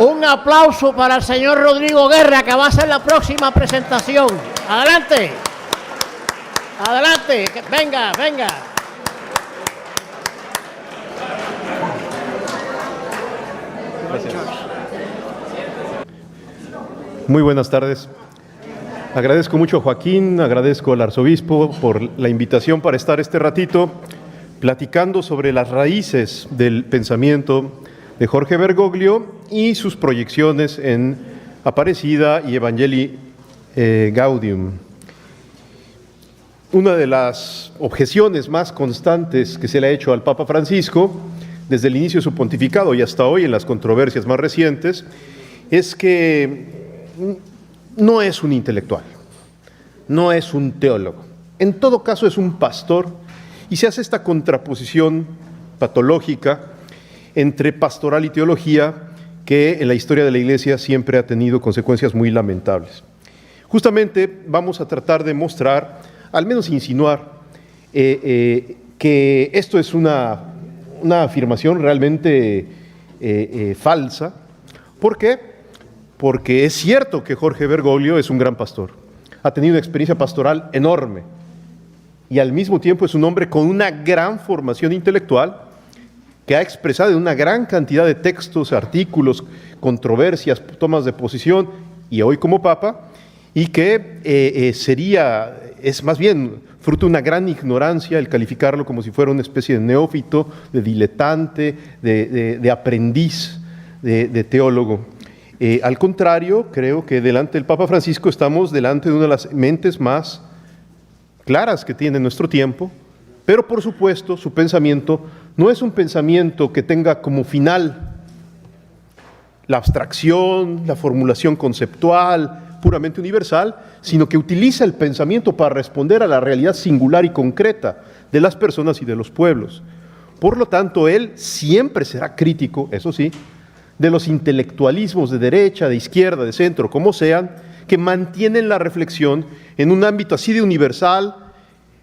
Un aplauso para el señor Rodrigo Guerra, que va a hacer la próxima presentación. Adelante. Adelante. Venga, venga. Gracias. Muy buenas tardes. Agradezco mucho a Joaquín, agradezco al arzobispo por la invitación para estar este ratito platicando sobre las raíces del pensamiento de Jorge Bergoglio y sus proyecciones en Aparecida y Evangelii Gaudium. Una de las objeciones más constantes que se le ha hecho al Papa Francisco desde el inicio de su pontificado y hasta hoy en las controversias más recientes es que no es un intelectual, no es un teólogo. En todo caso es un pastor y se hace esta contraposición patológica entre pastoral y teología que en la historia de la Iglesia siempre ha tenido consecuencias muy lamentables. Justamente vamos a tratar de mostrar, al menos insinuar, que esto es una afirmación realmente falsa. ¿Por qué? Porque es cierto que Jorge Bergoglio es un gran pastor, ha tenido una experiencia pastoral enorme y al mismo tiempo es un hombre con una gran formación intelectual que ha expresado en una gran cantidad de textos, artículos, controversias, tomas de posición, y hoy como Papa, y que es más bien fruto de una gran ignorancia el calificarlo como si fuera una especie de neófito, de diletante, de aprendiz, de teólogo. Al contrario, creo que delante del Papa Francisco estamos delante de una de las mentes más claras que tiene nuestro tiempo, pero por supuesto su pensamiento no es un pensamiento que tenga como final la abstracción, la formulación conceptual, puramente universal, sino que utiliza el pensamiento para responder a la realidad singular y concreta de las personas y de los pueblos. Por lo tanto, él siempre será crítico, eso sí, de los intelectualismos de derecha, de izquierda, de centro, como sean, que mantienen la reflexión en un ámbito así de universal,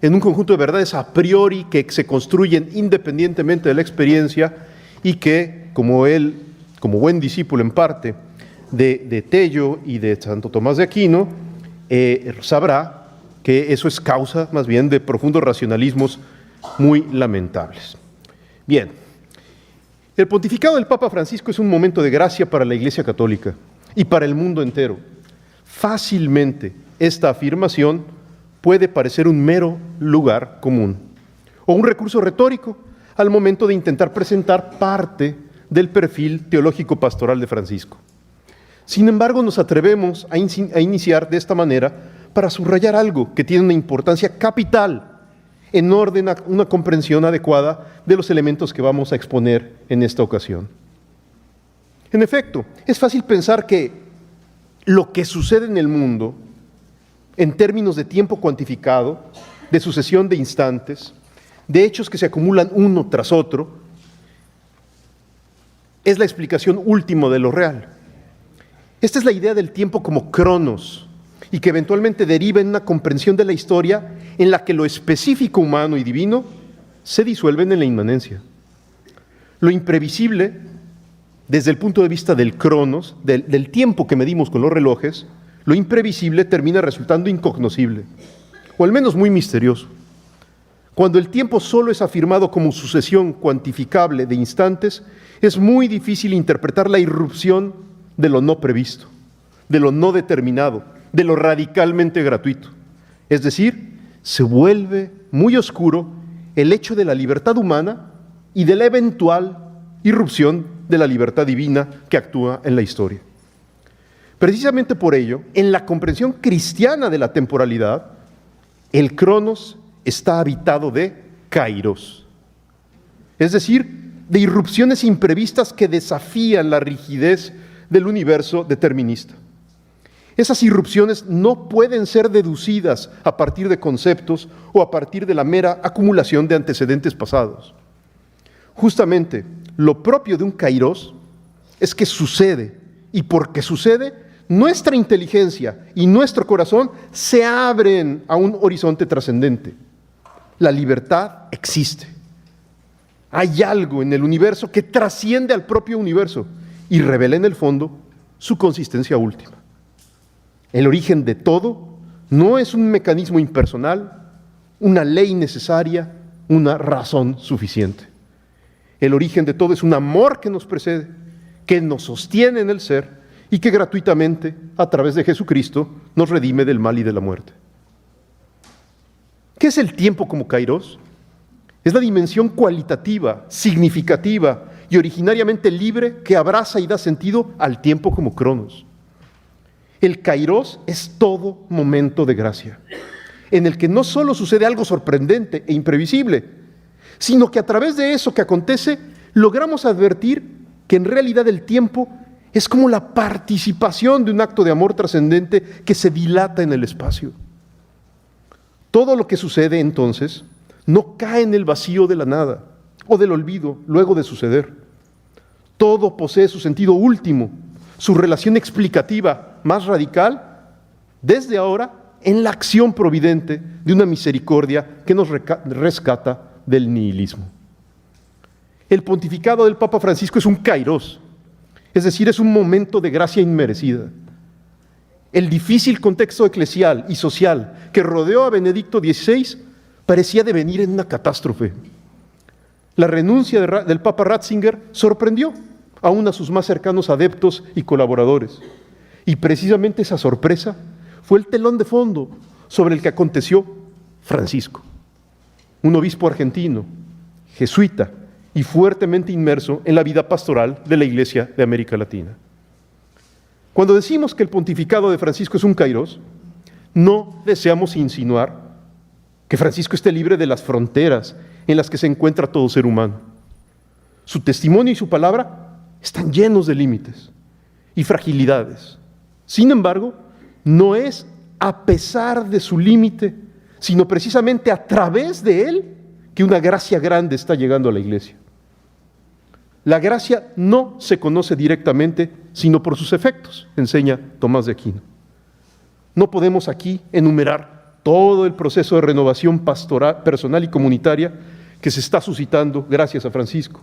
en un conjunto de verdades a priori que se construyen independientemente de la experiencia y que, como él, como buen discípulo en parte de Tello y de Santo Tomás de Aquino, sabrá que eso es causa más bien de profundos racionalismos muy lamentables. Bien, el pontificado del Papa Francisco es un momento de gracia para la Iglesia Católica y para el mundo entero. Fácilmente esta afirmación puede parecer un mero lugar común o un recurso retórico al momento de intentar presentar parte del perfil teológico pastoral de Francisco. Sin embargo, nos atrevemos a iniciar de esta manera para subrayar algo que tiene una importancia capital en orden a una comprensión adecuada de los elementos que vamos a exponer en esta ocasión. En efecto, es fácil pensar que lo que sucede en el mundo en términos de tiempo cuantificado, de sucesión de instantes, de hechos que se acumulan uno tras otro, es la explicación última de lo real. Esta es la idea del tiempo como cronos y que eventualmente deriva en una comprensión de la historia en la que lo específico humano y divino se disuelven en la inmanencia. Lo imprevisible, desde el punto de vista del cronos, del tiempo que medimos con los relojes, lo imprevisible termina resultando incognoscible, o al menos muy misterioso. Cuando el tiempo solo es afirmado como sucesión cuantificable de instantes, es muy difícil interpretar la irrupción de lo no previsto, de lo no determinado, de lo radicalmente gratuito. Es decir, se vuelve muy oscuro el hecho de la libertad humana y de la eventual irrupción de la libertad divina que actúa en la historia. Precisamente por ello, en la comprensión cristiana de la temporalidad, el cronos está habitado de kairos, es decir, de irrupciones imprevistas que desafían la rigidez del universo determinista. Esas irrupciones no pueden ser deducidas a partir de conceptos o a partir de la mera acumulación de antecedentes pasados. Justamente, lo propio de un kairos es que sucede, y porque sucede, nuestra inteligencia y nuestro corazón se abren a un horizonte trascendente. La libertad existe. Hay algo en el universo que trasciende al propio universo y revela en el fondo su consistencia última. El origen de todo no es un mecanismo impersonal, una ley necesaria, una razón suficiente. El origen de todo es un amor que nos precede, que nos sostiene en el ser y que gratuitamente, a través de Jesucristo, nos redime del mal y de la muerte. ¿Qué es el tiempo como kairos? Es la dimensión cualitativa, significativa y originariamente libre que abraza y da sentido al tiempo como cronos. El kairos es todo momento de gracia, en el que no solo sucede algo sorprendente e imprevisible, sino que a través de eso que acontece logramos advertir que en realidad el tiempo es como la participación de un acto de amor trascendente que se dilata en el espacio. Todo lo que sucede entonces no cae en el vacío de la nada o del olvido luego de suceder. Todo posee su sentido último, su relación explicativa más radical, desde ahora en la acción providente de una misericordia que nos rescata del nihilismo. El pontificado del Papa Francisco es un kairos, es decir, es un momento de gracia inmerecida. El difícil contexto eclesial y social que rodeó a Benedicto XVI parecía devenir en una catástrofe. La renuncia del Papa Ratzinger sorprendió aún a sus más cercanos adeptos y colaboradores. Y precisamente esa sorpresa fue el telón de fondo sobre el que aconteció Francisco, un obispo argentino, jesuita y fuertemente inmerso en la vida pastoral de la Iglesia de América Latina. Cuando decimos que el pontificado de Francisco es un kairos, no deseamos insinuar que Francisco esté libre de las fronteras en las que se encuentra todo ser humano. Su testimonio y su palabra están llenos de límites y fragilidades. Sin embargo, no es a pesar de su límite, sino precisamente a través de él que una gracia grande está llegando a la Iglesia. La gracia no se conoce directamente, sino por sus efectos, enseña Tomás de Aquino. No podemos aquí enumerar todo el proceso de renovación pastoral, personal y comunitaria que se está suscitando gracias a Francisco.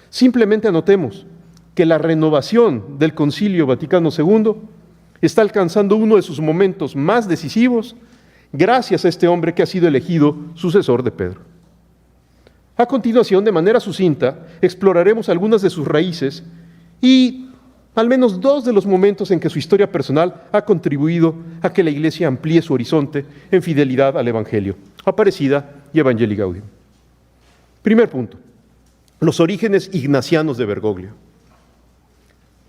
Simplemente anotemos que la renovación del Concilio Vaticano II está alcanzando uno de sus momentos más decisivos gracias a este hombre que ha sido elegido sucesor de Pedro. A continuación, de manera sucinta, exploraremos algunas de sus raíces y al menos dos de los momentos en que su historia personal ha contribuido a que la Iglesia amplíe su horizonte en fidelidad al Evangelio, Aparecida y Evangelii Gaudium. Primer punto, los orígenes ignacianos de Bergoglio.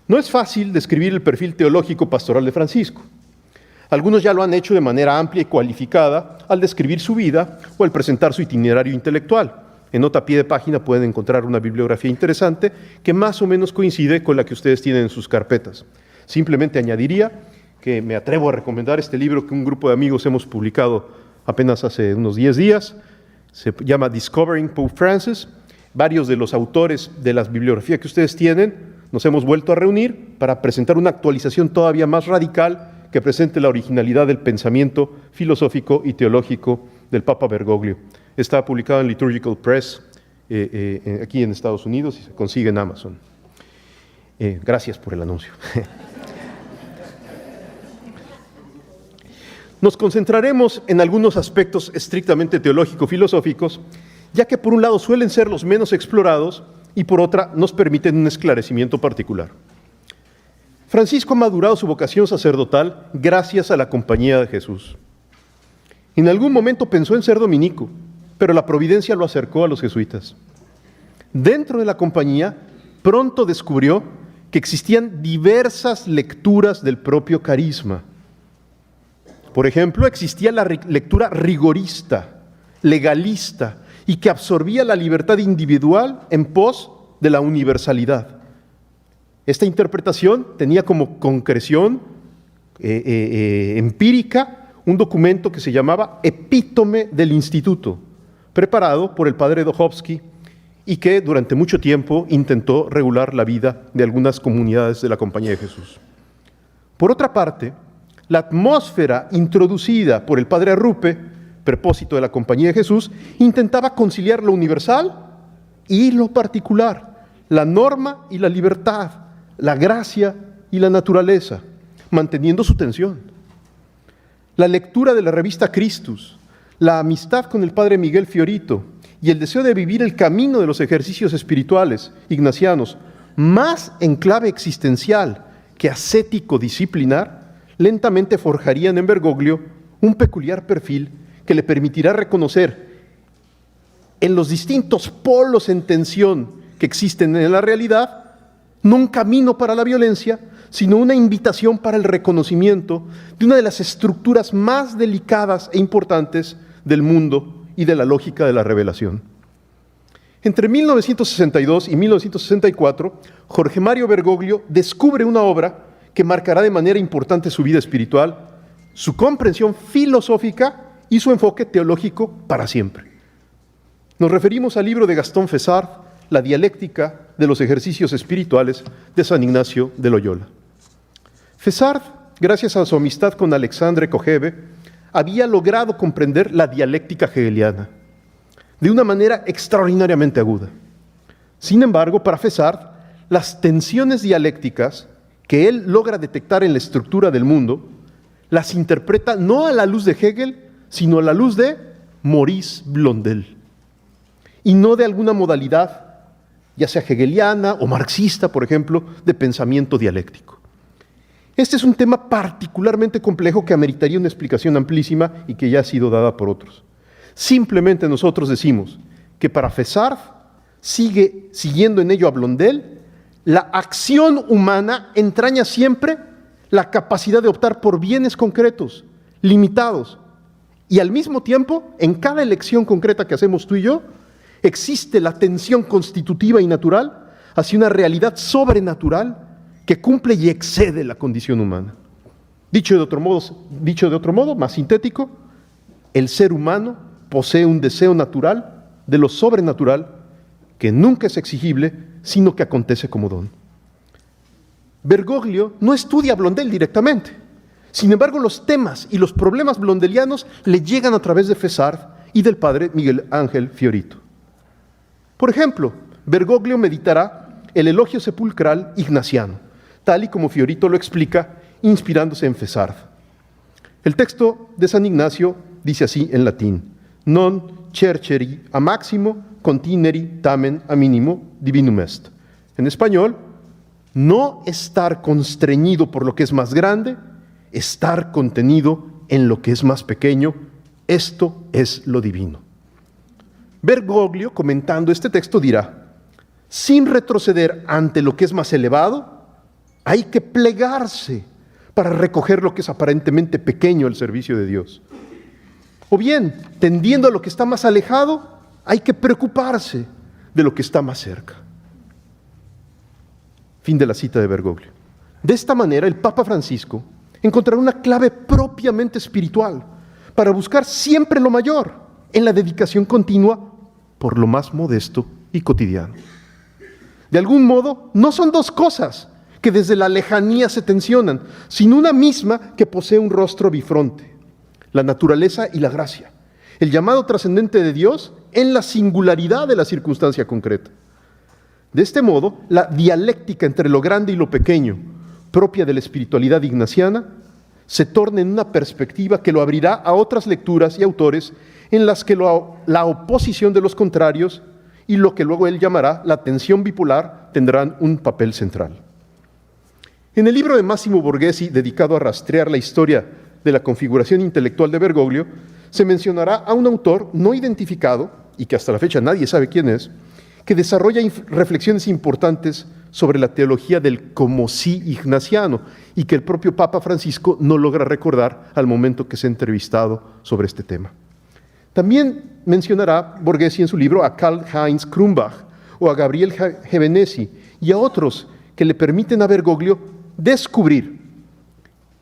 No es fácil describir el perfil teológico pastoral de Francisco. Algunos ya lo han hecho de manera amplia y cualificada al describir su vida o al presentar su itinerario intelectual. En nota a pie de página pueden encontrar una bibliografía interesante que más o menos coincide con la que ustedes tienen en sus carpetas. Simplemente añadiría que me atrevo a recomendar este libro que un grupo de amigos hemos publicado apenas hace unos 10 días. Se llama Discovering Pope Francis. Varios de los autores de las bibliografías que ustedes tienen nos hemos vuelto a reunir para presentar una actualización todavía más radical que presente la originalidad del pensamiento filosófico y teológico del Papa Bergoglio. Está publicado en Liturgical Press aquí en Estados Unidos y se consigue en Amazon. Gracias por el anuncio. Nos concentraremos en algunos aspectos estrictamente teológico-filosóficos, ya que por un lado suelen ser los menos explorados y por otra nos permiten un esclarecimiento particular. Francisco ha madurado su vocación sacerdotal gracias a la compañía de Jesús. En algún momento pensó en ser dominico, pero la providencia lo acercó a los jesuitas. Dentro de la compañía, pronto descubrió que existían diversas lecturas del propio carisma. Por ejemplo, existía la lectura rigorista, legalista, y que absorbía la libertad individual en pos de la universalidad. Esta interpretación tenía como concreción empírica un documento que se llamaba Epítome del Instituto, preparado por el padre Dochovsky y que durante mucho tiempo intentó regular la vida de algunas comunidades de la Compañía de Jesús. Por otra parte, la atmósfera introducida por el padre Arrupe, prepósito de la Compañía de Jesús, intentaba conciliar lo universal y lo particular, la norma y la libertad, la gracia y la naturaleza, manteniendo su tensión. La lectura de la revista Christus, la amistad con el padre Miguel Fiorito y el deseo de vivir el camino de los ejercicios espirituales ignacianos, más en clave existencial que ascético-disciplinar, lentamente forjarían en Bergoglio un peculiar perfil que le permitirá reconocer en los distintos polos en tensión que existen en la realidad, no un camino para la violencia, sino una invitación para el reconocimiento de una de las estructuras más delicadas e importantes del mundo y de la lógica de la revelación. Entre 1962 y 1964, Jorge Mario Bergoglio descubre una obra que marcará de manera importante su vida espiritual, su comprensión filosófica y su enfoque teológico para siempre. Nos referimos al libro de Gastón Fessard, La dialéctica de los ejercicios espirituales de San Ignacio de Loyola. Fessard, gracias a su amistad con Alexandre Kojève, había logrado comprender la dialéctica hegeliana de una manera extraordinariamente aguda. Sin embargo, para Fessard, las tensiones dialécticas que él logra detectar en la estructura del mundo, las interpreta no a la luz de Hegel, sino a la luz de Maurice Blondel, y no de alguna modalidad, ya sea hegeliana o marxista, por ejemplo, de pensamiento dialéctico. Este es un tema particularmente complejo que ameritaría una explicación amplísima y que ya ha sido dada por otros. Simplemente nosotros decimos que para Fessard, siguiendo en ello a Blondel, la acción humana entraña siempre la capacidad de optar por bienes concretos, limitados, y al mismo tiempo, en cada elección concreta que hacemos tú y yo, existe la tensión constitutiva y natural hacia una realidad sobrenatural que cumple y excede la condición humana. Dicho de otro modo, más sintético, el ser humano posee un deseo natural de lo sobrenatural que nunca es exigible, sino que acontece como don. Bergoglio no estudia a Blondel directamente. Sin embargo, los temas y los problemas blondelianos le llegan a través de Fessard y del padre Miguel Ángel Fiorito. Por ejemplo, Bergoglio meditará el elogio sepulcral ignaciano, tal y como Fiorito lo explica, inspirándose en Fessard. El texto de San Ignacio dice así en latín: non cerceri a maximo contineri tamen a minimo divinum est. En español, no estar constreñido por lo que es más grande, estar contenido en lo que es más pequeño, esto es lo divino. Bergoglio, comentando este texto, dirá: sin retroceder ante lo que es más elevado, hay que plegarse para recoger lo que es aparentemente pequeño al servicio de Dios. O bien, tendiendo a lo que está más alejado, hay que preocuparse de lo que está más cerca. Fin de la cita de Bergoglio. De esta manera, el Papa Francisco encontrará una clave propiamente espiritual para buscar siempre lo mayor en la dedicación continua por lo más modesto y cotidiano. De algún modo, no son dos cosas que desde la lejanía se tensionan, sino una misma que posee un rostro bifronte: la naturaleza y la gracia, el llamado trascendente de Dios en la singularidad de la circunstancia concreta. De este modo, la dialéctica entre lo grande y lo pequeño, propia de la espiritualidad ignaciana, se torna en una perspectiva que lo abrirá a otras lecturas y autores en las que la oposición de los contrarios y lo que luego él llamará la tensión bipolar tendrán un papel central. En el libro de Massimo Borghesi, dedicado a rastrear la historia de la configuración intelectual de Bergoglio, se mencionará a un autor no identificado, y que hasta la fecha nadie sabe quién es, que desarrolla reflexiones importantes sobre la teología del como sí ignaciano, y que el propio Papa Francisco no logra recordar al momento que se ha entrevistado sobre este tema. También mencionará Borghesi en su libro a Karl-Heinz Krumbach o a Gabriel Gevenesi y a otros que le permiten a Bergoglio descubrir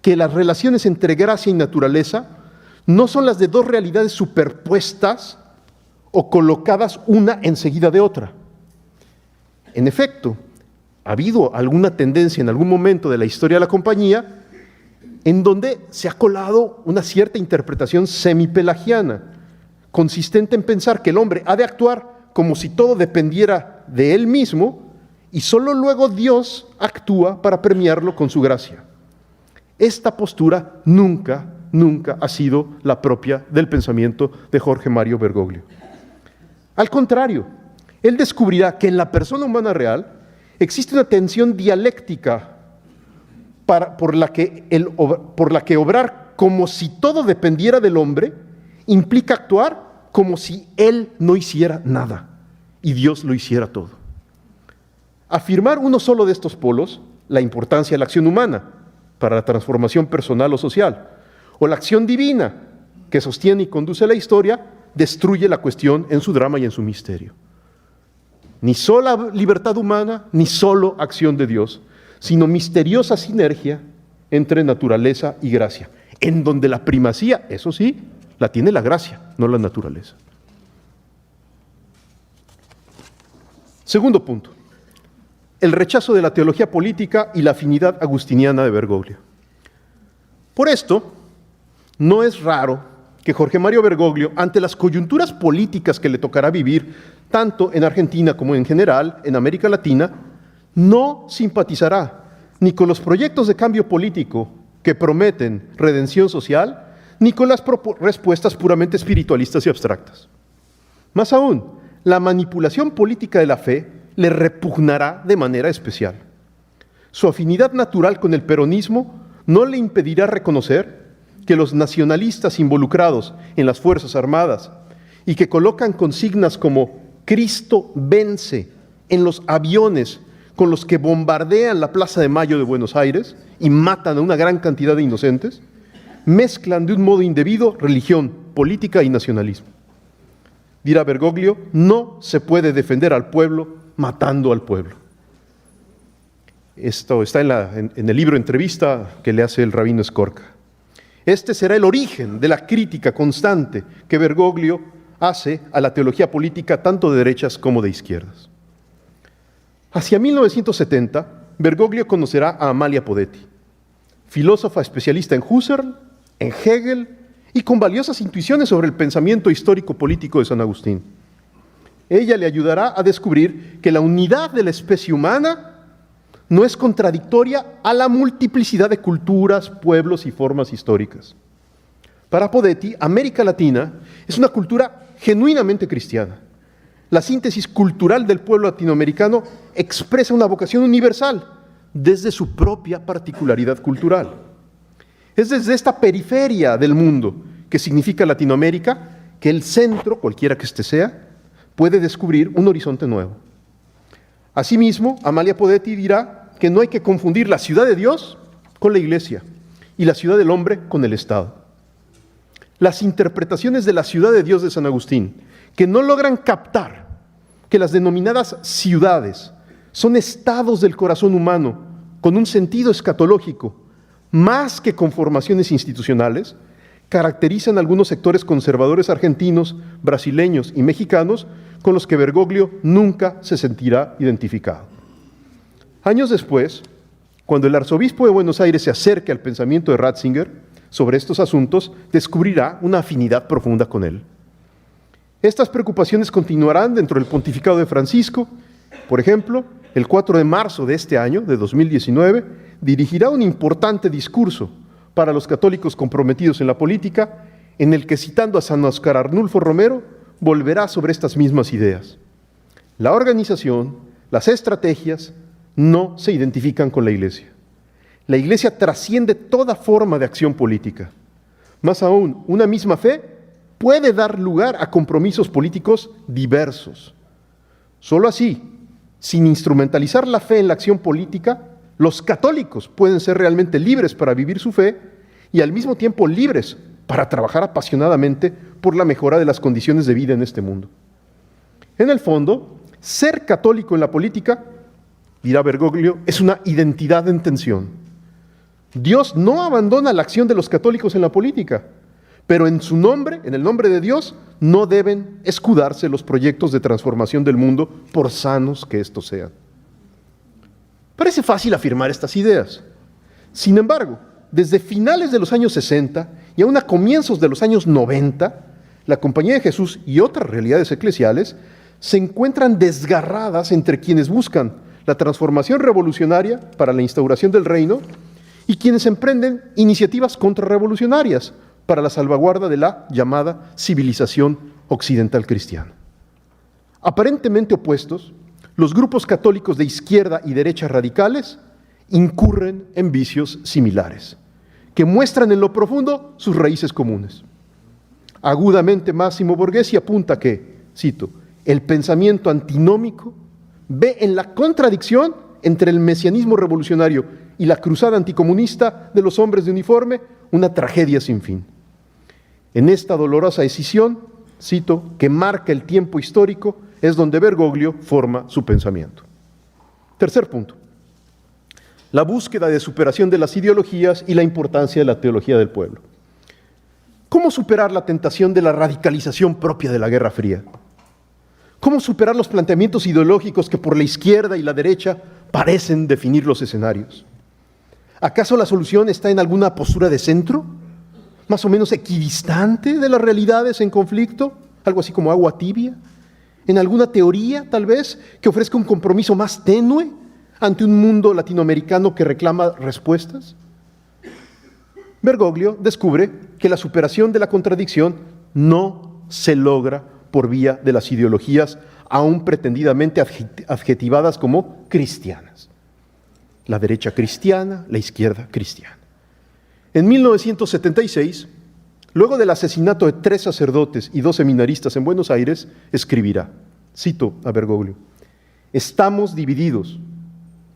que las relaciones entre gracia y naturaleza no son las de dos realidades superpuestas o colocadas una enseguida de otra. En efecto, ha habido alguna tendencia en algún momento de la historia de la compañía en donde se ha colado una cierta interpretación semipelagiana, consistente en pensar que el hombre ha de actuar como si todo dependiera de él mismo y solo luego Dios actúa para premiarlo con su gracia. Esta postura nunca ha sido la propia del pensamiento de Jorge Mario Bergoglio. Al contrario, él descubrirá que en la persona humana real existe una tensión dialéctica por la que obrar como si todo dependiera del hombre implica actuar como si él no hiciera nada y Dios lo hiciera todo. Afirmar uno solo de estos polos, la importancia de la acción humana para la transformación personal o social, o la acción divina que sostiene y conduce la historia, destruye la cuestión en su drama y en su misterio. Ni sola libertad humana, ni solo acción de Dios, sino misteriosa sinergia entre naturaleza y gracia, en donde la primacía, eso sí, la tiene la gracia, no la naturaleza. Segundo punto, el rechazo de la teología política y la afinidad agustiniana de Bergoglio. Por esto, no es raro que Jorge Mario Bergoglio, ante las coyunturas políticas que le tocará vivir, tanto en Argentina como en general, en América Latina, no simpatizará ni con los proyectos de cambio político que prometen redención social, ni con las respuestas puramente espiritualistas y abstractas. Más aún, la manipulación política de la fe le repugnará de manera especial. Su afinidad natural con el peronismo no le impedirá reconocer que los nacionalistas involucrados en las Fuerzas Armadas y que colocan consignas como Cristo vence en los aviones con los que bombardean la Plaza de Mayo de Buenos Aires y matan a una gran cantidad de inocentes, mezclan de un modo indebido religión, política y nacionalismo. Dirá Bergoglio, no se puede defender al pueblo matando al pueblo. Esto está en el libro Entrevista que le hace el rabino Skorka. Este será el origen de la crítica constante que Bergoglio hace a la teología política tanto de derechas como de izquierdas. Hacia 1970, Bergoglio conocerá a Amalia Podetti, filósofa especialista en Husserl, en Hegel y con valiosas intuiciones sobre el pensamiento histórico-político de San Agustín. Ella le ayudará a descubrir que la unidad de la especie humana no es contradictoria a la multiplicidad de culturas, pueblos y formas históricas. Para Podetti, América Latina es una cultura genuinamente cristiana. La síntesis cultural del pueblo latinoamericano expresa una vocación universal desde su propia particularidad cultural. Es desde esta periferia del mundo, que significa Latinoamérica, que el centro, cualquiera que éste sea, puede descubrir un horizonte nuevo. Asimismo, Amalia Podetti dirá que no hay que confundir la ciudad de Dios con la iglesia y la ciudad del hombre con el Estado. Las interpretaciones de la ciudad de Dios de San Agustín, que no logran captar que las denominadas ciudades son estados del corazón humano con un sentido escatológico, más que conformaciones institucionales, caracterizan algunos sectores conservadores argentinos, brasileños y mexicanos con los que Bergoglio nunca se sentirá identificado. Años después, cuando el arzobispo de Buenos Aires se acerque al pensamiento de Ratzinger sobre estos asuntos, descubrirá una afinidad profunda con él. Estas preocupaciones continuarán dentro del pontificado de Francisco. Por ejemplo, el 4 de marzo de este año, de 2019, dirigirá un importante discurso para los católicos comprometidos en la política, en el que, citando a San Óscar Arnulfo Romero, volverá sobre estas mismas ideas. La organización, las estrategias, no se identifican con la Iglesia. La Iglesia trasciende toda forma de acción política. Más aún, una misma fe puede dar lugar a compromisos políticos diversos. Solo así, sin instrumentalizar la fe en la acción política, los católicos pueden ser realmente libres para vivir su fe y al mismo tiempo libres para trabajar apasionadamente por la mejora de las condiciones de vida en este mundo. En el fondo, ser católico en la política, dirá Bergoglio, es una identidad en tensión. Dios no abandona la acción de los católicos en la política, pero en su nombre, en el nombre de Dios, no deben escudarse los proyectos de transformación del mundo, por sanos que estos sean. Parece fácil afirmar estas ideas. Sin embargo, desde finales de los años 60 y aún a comienzos de los años 90, la Compañía de Jesús y otras realidades eclesiales se encuentran desgarradas entre quienes buscan la transformación revolucionaria para la instauración del reino y quienes emprenden iniciativas contrarrevolucionarias para la salvaguarda de la llamada civilización occidental cristiana. Aparentemente opuestos, los grupos católicos de izquierda y derecha radicales incurren en vicios similares, que muestran en lo profundo sus raíces comunes. Agudamente Massimo Borghese apunta que, cito, el pensamiento antinómico ve en la contradicción entre el mesianismo revolucionario y la cruzada anticomunista de los hombres de uniforme una tragedia sin fin. En esta dolorosa escisión, cito, que marca el tiempo histórico, es donde Bergoglio forma su pensamiento. Tercer punto, la búsqueda de superación de las ideologías y la importancia de la teología del pueblo. ¿Cómo superar la tentación de la radicalización propia de la Guerra Fría? ¿Cómo superar los planteamientos ideológicos que por la izquierda y la derecha parecen definir los escenarios? ¿Acaso la solución está en alguna postura de centro, más o menos equidistante de las realidades en conflicto, algo así como agua tibia? ¿En alguna teoría, tal vez, que ofrezca un compromiso más tenue ante un mundo latinoamericano que reclama respuestas? Bergoglio descubre que la superación de la contradicción no se logra por vía de las ideologías aún pretendidamente adjetivadas como cristianas. La derecha cristiana, la izquierda cristiana. En 1976, luego del asesinato de 3 sacerdotes y 2 seminaristas en Buenos Aires, escribirá, cito a Bergoglio, estamos divididos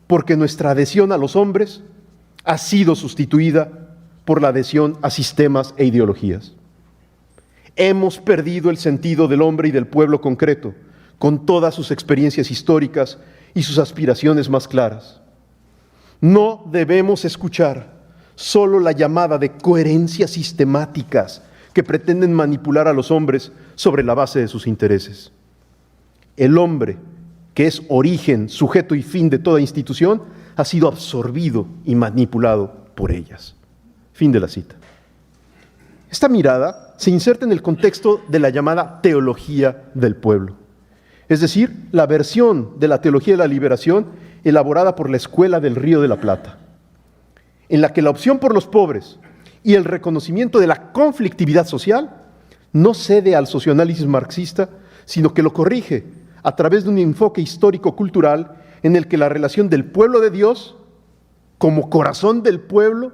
porque nuestra adhesión a los hombres ha sido sustituida por la adhesión a sistemas e ideologías. Hemos perdido el sentido del hombre y del pueblo concreto, con todas sus experiencias históricas y sus aspiraciones más claras. No debemos escuchar solo la llamada de coherencias sistemáticas que pretenden manipular a los hombres sobre la base de sus intereses. El hombre, que es origen, sujeto y fin de toda institución, ha sido absorbido y manipulado por ellas. Fin de la cita. Esta mirada se inserta en el contexto de la llamada teología del pueblo, es decir, la versión de la teología de la liberación elaborada por la Escuela del Río de la Plata, en la que la opción por los pobres y el reconocimiento de la conflictividad social no cede al socioanálisis marxista, sino que lo corrige a través de un enfoque histórico-cultural en el que la relación del pueblo de Dios, como corazón del pueblo,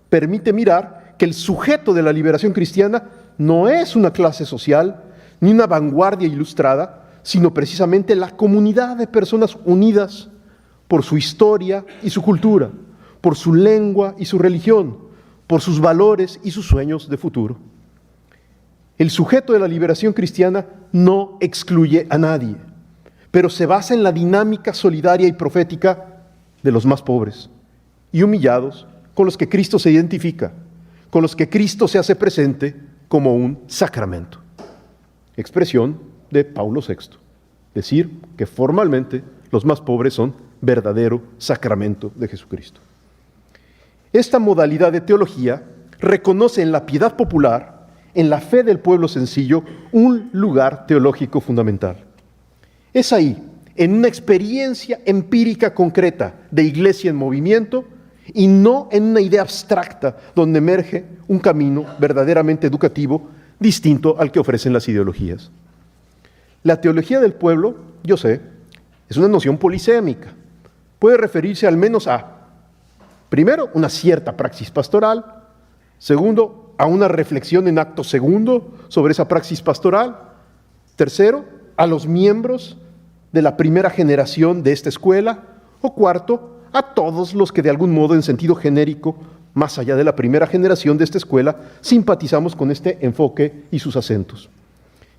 permite mirar que el sujeto de la liberación cristiana no es una clase social ni una vanguardia ilustrada, sino precisamente la comunidad de personas unidas por su historia y su cultura, por su lengua y su religión, por sus valores y sus sueños de futuro. El sujeto de la liberación cristiana no excluye a nadie, pero se basa en la dinámica solidaria y profética de los más pobres y humillados, con los que Cristo se identifica, con los que Cristo se hace presente como un sacramento. Expresión de Paulo VI, decir que formalmente los más pobres son verdadero sacramento de Jesucristo. Esta modalidad de teología reconoce en la piedad popular, en la fe del pueblo sencillo, un lugar teológico fundamental. Es ahí, en una experiencia empírica concreta de iglesia en movimiento, y no en una idea abstracta donde emerge un camino verdaderamente educativo distinto al que ofrecen las ideologías. La teología del pueblo, yo sé, es una noción polisémica. Puede referirse al menos a, primero, una cierta praxis pastoral, segundo, a una reflexión en acto segundo sobre esa praxis pastoral, tercero, a los miembros de la primera generación de esta escuela, o cuarto, a todos los que de algún modo en sentido genérico, más allá de la primera generación de esta escuela, simpatizamos con este enfoque y sus acentos.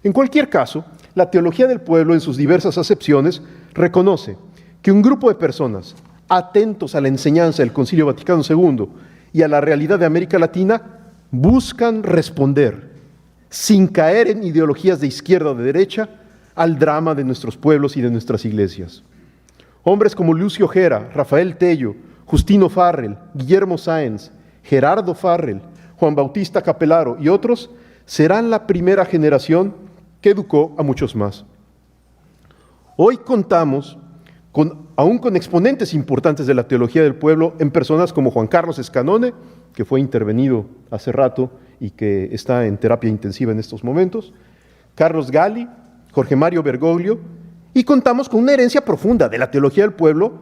En cualquier caso, la teología del pueblo en sus diversas acepciones reconoce que un grupo de personas atentos a la enseñanza del Concilio Vaticano II y a la realidad de América Latina buscan responder, sin caer en ideologías de izquierda o de derecha, al drama de nuestros pueblos y de nuestras iglesias. Hombres como Lucio Gera, Rafael Tello, Justino Farrell, Guillermo Sáenz, Gerardo Farrell, Juan Bautista Capelaro y otros serán la primera generación que educó a muchos más. Hoy contamos con aún con exponentes importantes de la teología del pueblo en personas como Juan Carlos Escanone, que fue intervenido hace rato y que está en terapia intensiva en estos momentos, Carlos Gali, Jorge Mario Bergoglio, y contamos con una herencia profunda de la teología del pueblo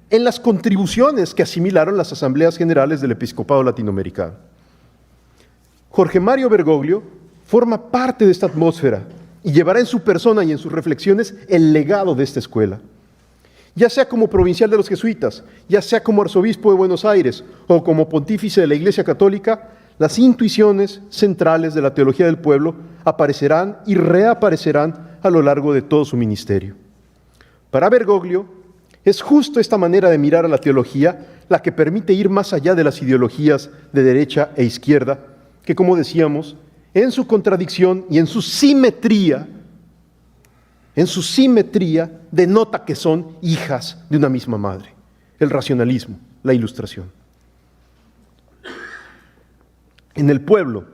en las contribuciones que asimilaron las asambleas generales del episcopado latinoamericano. Jorge Mario Bergoglio forma parte de esta atmósfera y llevará en su persona y en sus reflexiones el legado de esta escuela. Ya sea como provincial de los jesuitas, ya sea como arzobispo de Buenos Aires o como pontífice de la Iglesia Católica, las intuiciones centrales de la teología del pueblo aparecerán y reaparecerán a lo largo de todo su ministerio. Para Bergoglio, es justo esta manera de mirar a la teología la que permite ir más allá de las ideologías de derecha e izquierda, que, como decíamos, en su contradicción y en su simetría, denota que son hijas de una misma madre: el racionalismo, la ilustración. En el pueblo,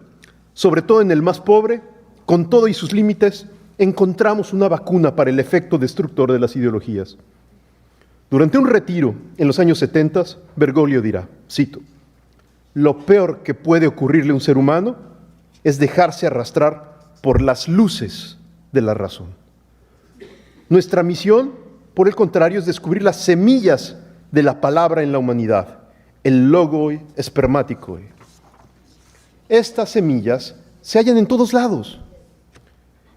sobre todo en el más pobre, con todo y sus límites, encontramos una vacuna para el efecto destructor de las ideologías. Durante un retiro en los años 70, Bergoglio dirá, cito: "Lo peor que puede ocurrirle a un ser humano es dejarse arrastrar por las luces de la razón. Nuestra misión, por el contrario, es descubrir las semillas de la palabra en la humanidad, el logoi espermáticoi. Estas semillas se hallan en todos lados,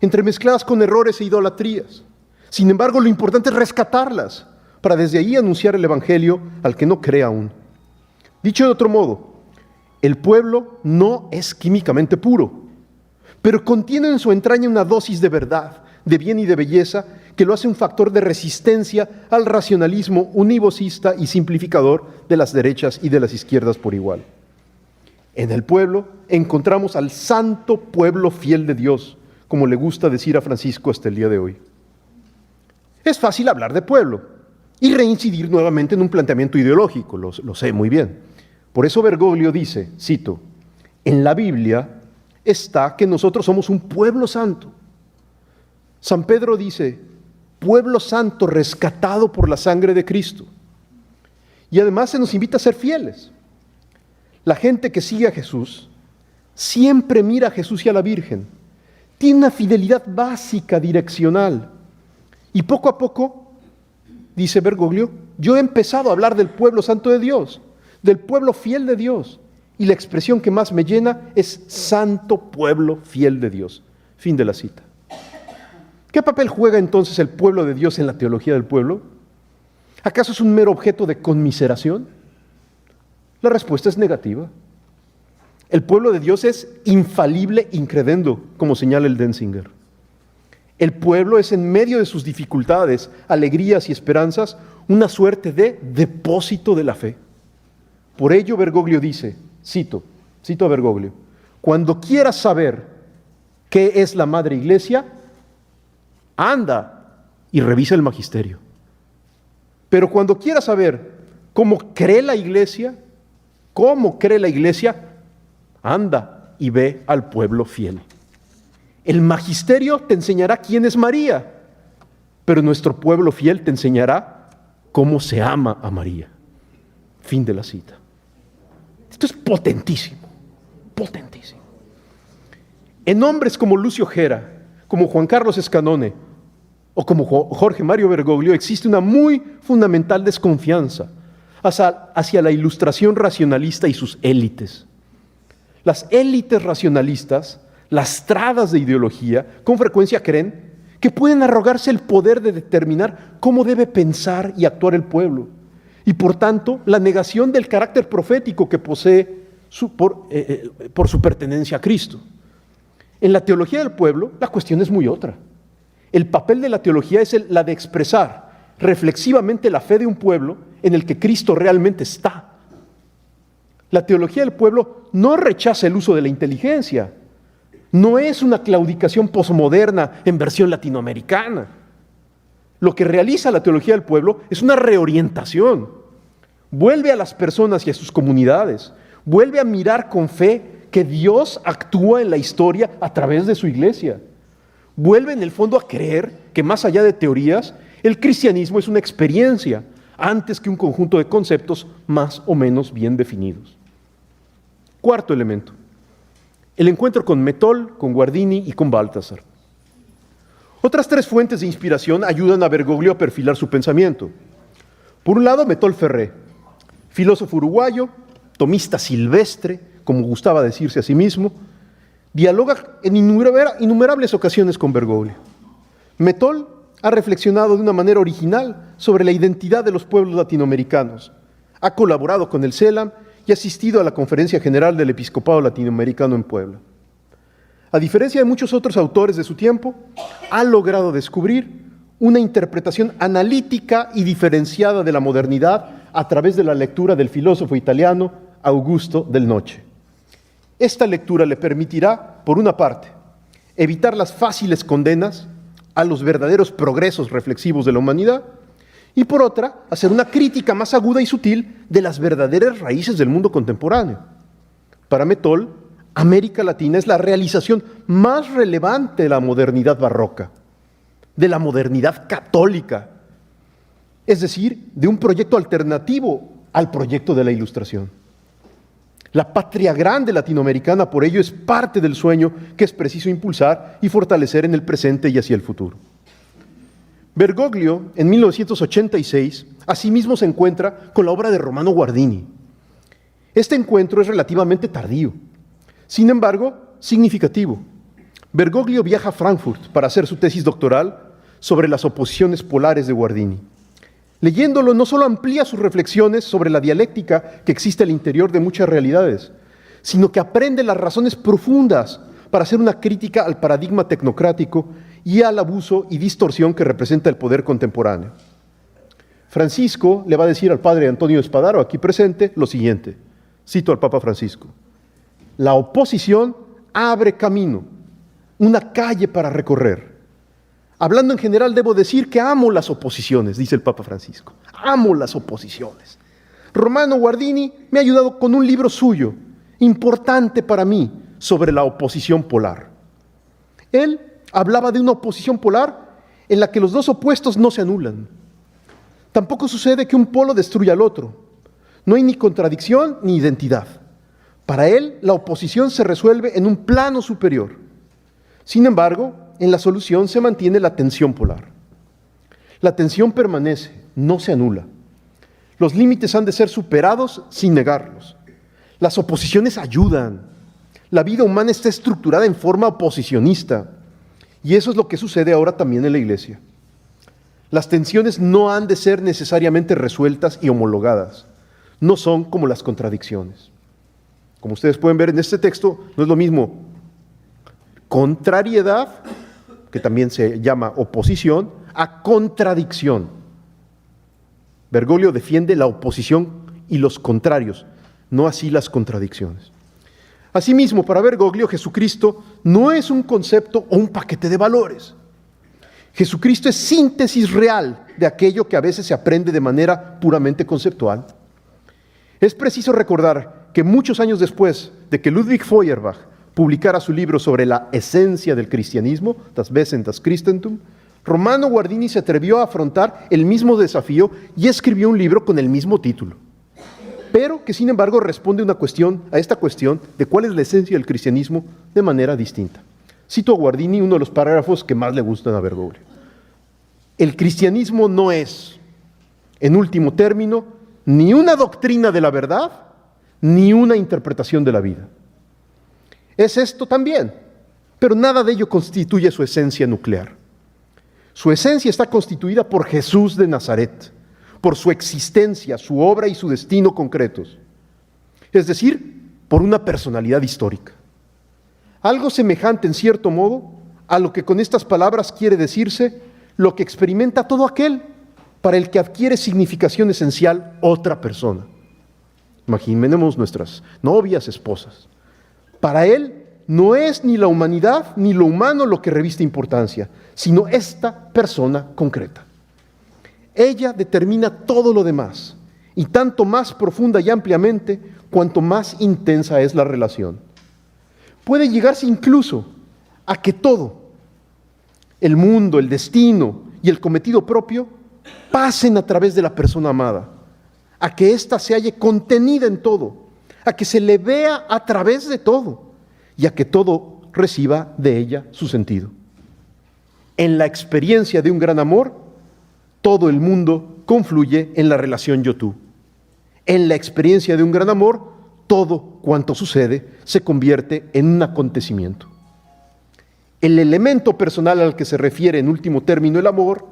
entremezcladas con errores e idolatrías. Sin embargo, lo importante es rescatarlas, para desde ahí anunciar el Evangelio al que no cree aún. Dicho de otro modo, el pueblo no es químicamente puro, pero contiene en su entraña una dosis de verdad, de bien y de belleza, que lo hace un factor de resistencia al racionalismo univocista y simplificador de las derechas y de las izquierdas por igual. En el pueblo encontramos al santo pueblo fiel de Dios, como le gusta decir a Francisco hasta el día de hoy. Es fácil hablar de pueblo y reincidir nuevamente en un planteamiento ideológico, lo sé muy bien. Por eso Bergoglio dice, cito: "En la Biblia está que nosotros somos un pueblo santo. San Pedro dice, pueblo santo rescatado por la sangre de Cristo. Y además se nos invita a ser fieles. La gente que sigue a Jesús siempre mira a Jesús y a la Virgen. Tiene una fidelidad básica, direccional. Y poco a poco, dice Bergoglio, yo he empezado a hablar del pueblo santo de Dios, del pueblo fiel de Dios. Y la expresión que más me llena es santo pueblo fiel de Dios". Fin de la cita. ¿Qué papel juega entonces el pueblo de Dios en la teología del pueblo? ¿Acaso es un mero objeto de conmiseración? La respuesta es negativa. El pueblo de Dios es infalible incredendo, como señala el Denzinger. El pueblo es, en medio de sus dificultades, alegrías y esperanzas, una suerte de depósito de la fe. Por ello Bergoglio dice, cito a Bergoglio: "Cuando quieras saber qué es la Madre Iglesia, anda y revisa el magisterio. Pero cuando quieras saber cómo cree la Iglesia, anda y ve al pueblo fiel. El magisterio te enseñará quién es María, pero nuestro pueblo fiel te enseñará cómo se ama a María". Fin de la cita. Esto es potentísimo, potentísimo. En hombres como Lucio Gera, como Juan Carlos Escanone o como Jorge Mario Bergoglio existe una muy fundamental desconfianza hacia la ilustración racionalista y sus élites. Las élites racionalistas, lastradas de ideología, con frecuencia creen que pueden arrogarse el poder de determinar cómo debe pensar y actuar el pueblo, y por tanto la negación del carácter profético que posee por su pertenencia a Cristo. En la teología del pueblo, la cuestión es muy otra. El papel de la teología es la de expresar reflexivamente la fe de un pueblo en el que Cristo realmente está. La teología del pueblo no rechaza el uso de la inteligencia, no es una claudicación posmoderna en versión latinoamericana. Lo que realiza la teología del pueblo es una reorientación. Vuelve a las personas y a sus comunidades, vuelve a mirar con fe que Dios actúa en la historia a través de su iglesia. Vuelve en el fondo a creer que más allá de teorías, el cristianismo es una experiencia antes que un conjunto de conceptos más o menos bien definidos. Cuarto elemento, el encuentro con Mettol, con Guardini y con Balthasar. Otras tres fuentes de inspiración ayudan a Bergoglio a perfilar su pensamiento. Por un lado, Mettol Ferré, filósofo uruguayo, tomista silvestre, como gustaba decirse a sí mismo, dialoga en innumerables ocasiones con Bergoglio. Mettol ha reflexionado de una manera original sobre la identidad de los pueblos latinoamericanos, ha colaborado con el CELAM y ha asistido a la Conferencia General del Episcopado Latinoamericano en Puebla. A diferencia de muchos otros autores de su tiempo, ha logrado descubrir una interpretación analítica y diferenciada de la modernidad a través de la lectura del filósofo italiano Augusto del Noce. Esta lectura le permitirá, por una parte, evitar las fáciles condenas a los verdaderos progresos reflexivos de la humanidad y, por otra, hacer una crítica más aguda y sutil de las verdaderas raíces del mundo contemporáneo. Para Mettol, América Latina es la realización más relevante de la modernidad barroca, de la modernidad católica, es decir, de un proyecto alternativo al proyecto de la Ilustración. La patria grande latinoamericana, por ello, es parte del sueño que es preciso impulsar y fortalecer en el presente y hacia el futuro. Bergoglio, en 1986, asimismo se encuentra con la obra de Romano Guardini. Este encuentro es relativamente tardío, sin embargo, significativo. Bergoglio viaja a Frankfurt para hacer su tesis doctoral sobre las oposiciones polares de Guardini. Leyéndolo, no solo amplía sus reflexiones sobre la dialéctica que existe al interior de muchas realidades, sino que aprende las razones profundas para hacer una crítica al paradigma tecnocrático y al abuso y distorsión que representa el poder contemporáneo. Francisco le va a decir al padre Antonio Spadaro, aquí presente, lo siguiente, cito al Papa Francisco: la oposición abre camino, una calle para recorrer. Hablando en general, debo decir que amo las oposiciones, dice el Papa Francisco. Amo las oposiciones. Romano Guardini me ha ayudado con un libro suyo, importante para mí, sobre la oposición polar. Él hablaba de una oposición polar en la que los dos opuestos no se anulan. Tampoco sucede que un polo destruya al otro. No hay ni contradicción ni identidad. Para él, la oposición se resuelve en un plano superior. Sin embargo, en la solución se mantiene la tensión polar. La tensión permanece, no se anula. Los límites han de ser superados sin negarlos. Las oposiciones ayudan. La vida humana está estructurada en forma oposicionista. Y eso es lo que sucede ahora también en la Iglesia. Las tensiones no han de ser necesariamente resueltas y homologadas. No son como las contradicciones. Como ustedes pueden ver en este texto, no es lo mismo contrariedad, que también se llama oposición, a contradicción. Bergoglio defiende la oposición y los contrarios, no así las contradicciones. Asimismo, para Bergoglio, Jesucristo no es un concepto o un paquete de valores. Jesucristo es síntesis real de aquello que a veces se aprende de manera puramente conceptual. Es preciso recordar que muchos años después de que Ludwig Feuerbach publicara su libro sobre la esencia del cristianismo, Das Wesen des Christentum, Romano Guardini se atrevió a afrontar el mismo desafío y escribió un libro con el mismo título, pero que sin embargo responde a esta cuestión de cuál es la esencia del cristianismo de manera distinta. Cito a Guardini uno de los párrafos que más le gustan a Bergoglio. El cristianismo no es, en último término, ni una doctrina de la verdad, ni una interpretación de la vida. Es esto también, pero nada de ello constituye su esencia nuclear. Su esencia está constituida por Jesús de Nazaret, por su existencia, su obra y su destino concretos, es decir, por una personalidad histórica. Algo semejante, en cierto modo, a lo que con estas palabras quiere decirse lo que experimenta todo aquel para el que adquiere significación esencial otra persona. Imaginemos nuestras novias, esposas. Para él no es ni la humanidad ni lo humano lo que reviste importancia, sino esta persona concreta. Ella determina todo lo demás, y tanto más profunda y ampliamente, cuanto más intensa es la relación. Puede llegarse incluso a que todo, el mundo, el destino y el cometido propio, pasen a través de la persona amada, a que ésta se halle contenida en todo, a que se le vea a través de todo y a que todo reciba de ella su sentido. En la experiencia de un gran amor, todo el mundo confluye en la relación yo-tú. En la experiencia de un gran amor, todo cuanto sucede se convierte en un acontecimiento. El elemento personal al que se refiere en último término el amor,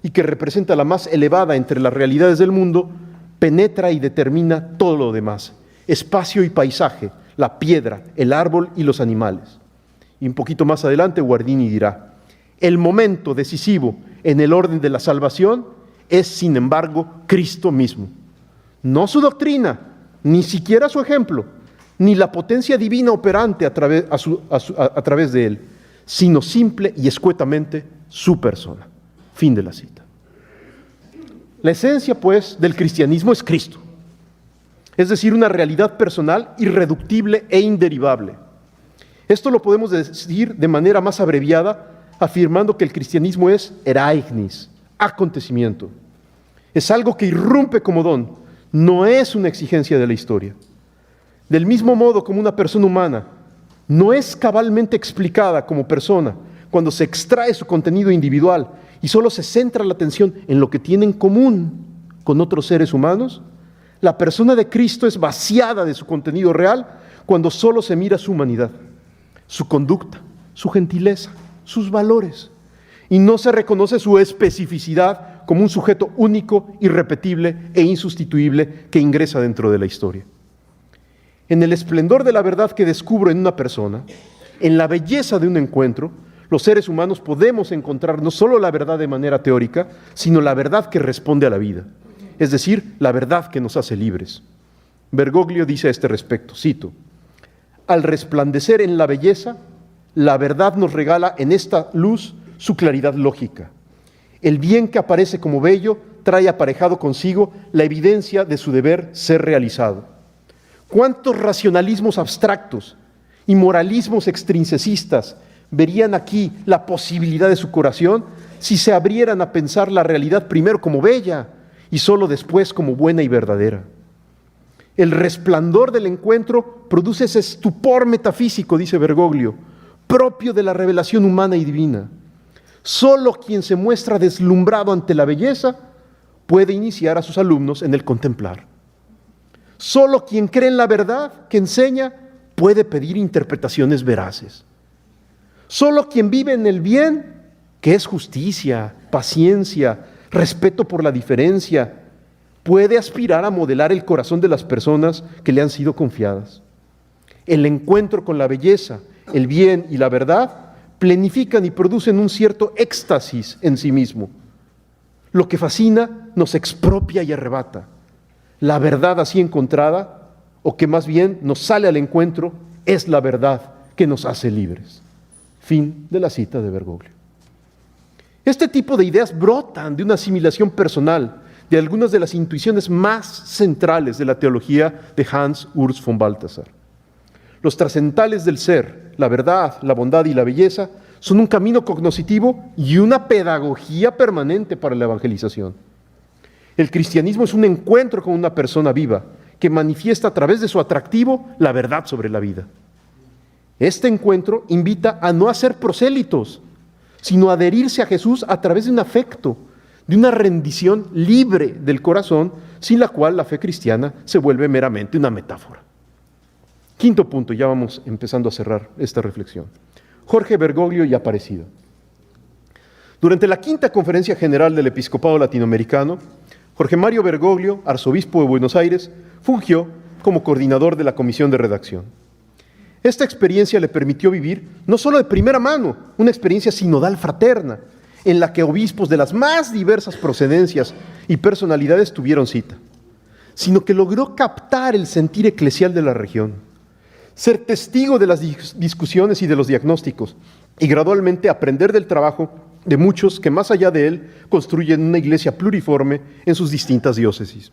y que representa la más elevada entre las realidades del mundo, penetra y determina todo lo demás, espacio y paisaje, la piedra, el árbol y los animales. Y un poquito más adelante Guardini dirá: el momento decisivo en el orden de la salvación es, sin embargo, Cristo mismo. No su doctrina, ni siquiera su ejemplo, ni la potencia divina operante a través de él, sino simple y escuetamente su persona. Fin de la cita. La esencia, pues, del cristianismo es Cristo, es decir, una realidad personal irreductible e inderivable. Esto lo podemos decir de manera más abreviada, afirmando que el cristianismo es eraignis, acontecimiento. Es algo que irrumpe como don, no es una exigencia de la historia. Del mismo modo como una persona humana no es cabalmente explicada como persona cuando se extrae su contenido individual y solo se centra la atención en lo que tiene en común con otros seres humanos, la persona de Cristo es vaciada de su contenido real cuando solo se mira su humanidad, su conducta, su gentileza, sus valores, y no se reconoce su especificidad como un sujeto único, irrepetible e insustituible que ingresa dentro de la historia. En el esplendor de la verdad que descubro en una persona, en la belleza de un encuentro, los seres humanos podemos encontrar no solo la verdad de manera teórica, sino la verdad que responde a la vida, es decir, la verdad que nos hace libres. Bergoglio dice a este respecto, cito: al resplandecer en la belleza, la verdad nos regala en esta luz su claridad lógica. El bien que aparece como bello trae aparejado consigo la evidencia de su deber ser realizado. ¿Cuántos racionalismos abstractos y moralismos extrinsecistas verían aquí la posibilidad de su curación si se abrieran a pensar la realidad primero como bella y solo después como buena y verdadera? El resplandor del encuentro produce ese estupor metafísico, dice Bergoglio, propio de la revelación humana y divina. Solo quien se muestra deslumbrado ante la belleza puede iniciar a sus alumnos en el contemplar. Solo quien cree en la verdad que enseña puede pedir interpretaciones veraces. Solo quien vive en el bien, que es justicia, paciencia, respeto por la diferencia, puede aspirar a modelar el corazón de las personas que le han sido confiadas. El encuentro con la belleza, el bien y la verdad planifican y producen un cierto éxtasis en sí mismo. Lo que fascina nos expropia y arrebata. La verdad así encontrada, o que más bien nos sale al encuentro, es la verdad que nos hace libres. Fin de la cita de Bergoglio. Este tipo de ideas brotan de una asimilación personal de algunas de las intuiciones más centrales de la teología de Hans Urs von Balthasar. Los trascendentales del ser, la verdad, la bondad y la belleza, son un camino cognoscitivo y una pedagogía permanente para la evangelización. El cristianismo es un encuentro con una persona viva que manifiesta a través de su atractivo la verdad sobre la vida. Este encuentro invita a no hacer prosélitos, sino a adherirse a Jesús a través de un afecto, de una rendición libre del corazón, sin la cual la fe cristiana se vuelve meramente una metáfora. Quinto punto, ya vamos empezando a cerrar esta reflexión. Jorge Bergoglio y Aparecida. Durante la quinta conferencia general del Episcopado Latinoamericano, Jorge Mario Bergoglio, arzobispo de Buenos Aires, fungió como coordinador de la comisión de redacción. Esta experiencia le permitió vivir, no solo de primera mano, una experiencia sinodal fraterna, en la que obispos de las más diversas procedencias y personalidades tuvieron cita, sino que logró captar el sentir eclesial de la región, ser testigo de las discusiones y de los diagnósticos, y gradualmente aprender del trabajo de muchos que más allá de él construyen una iglesia pluriforme en sus distintas diócesis.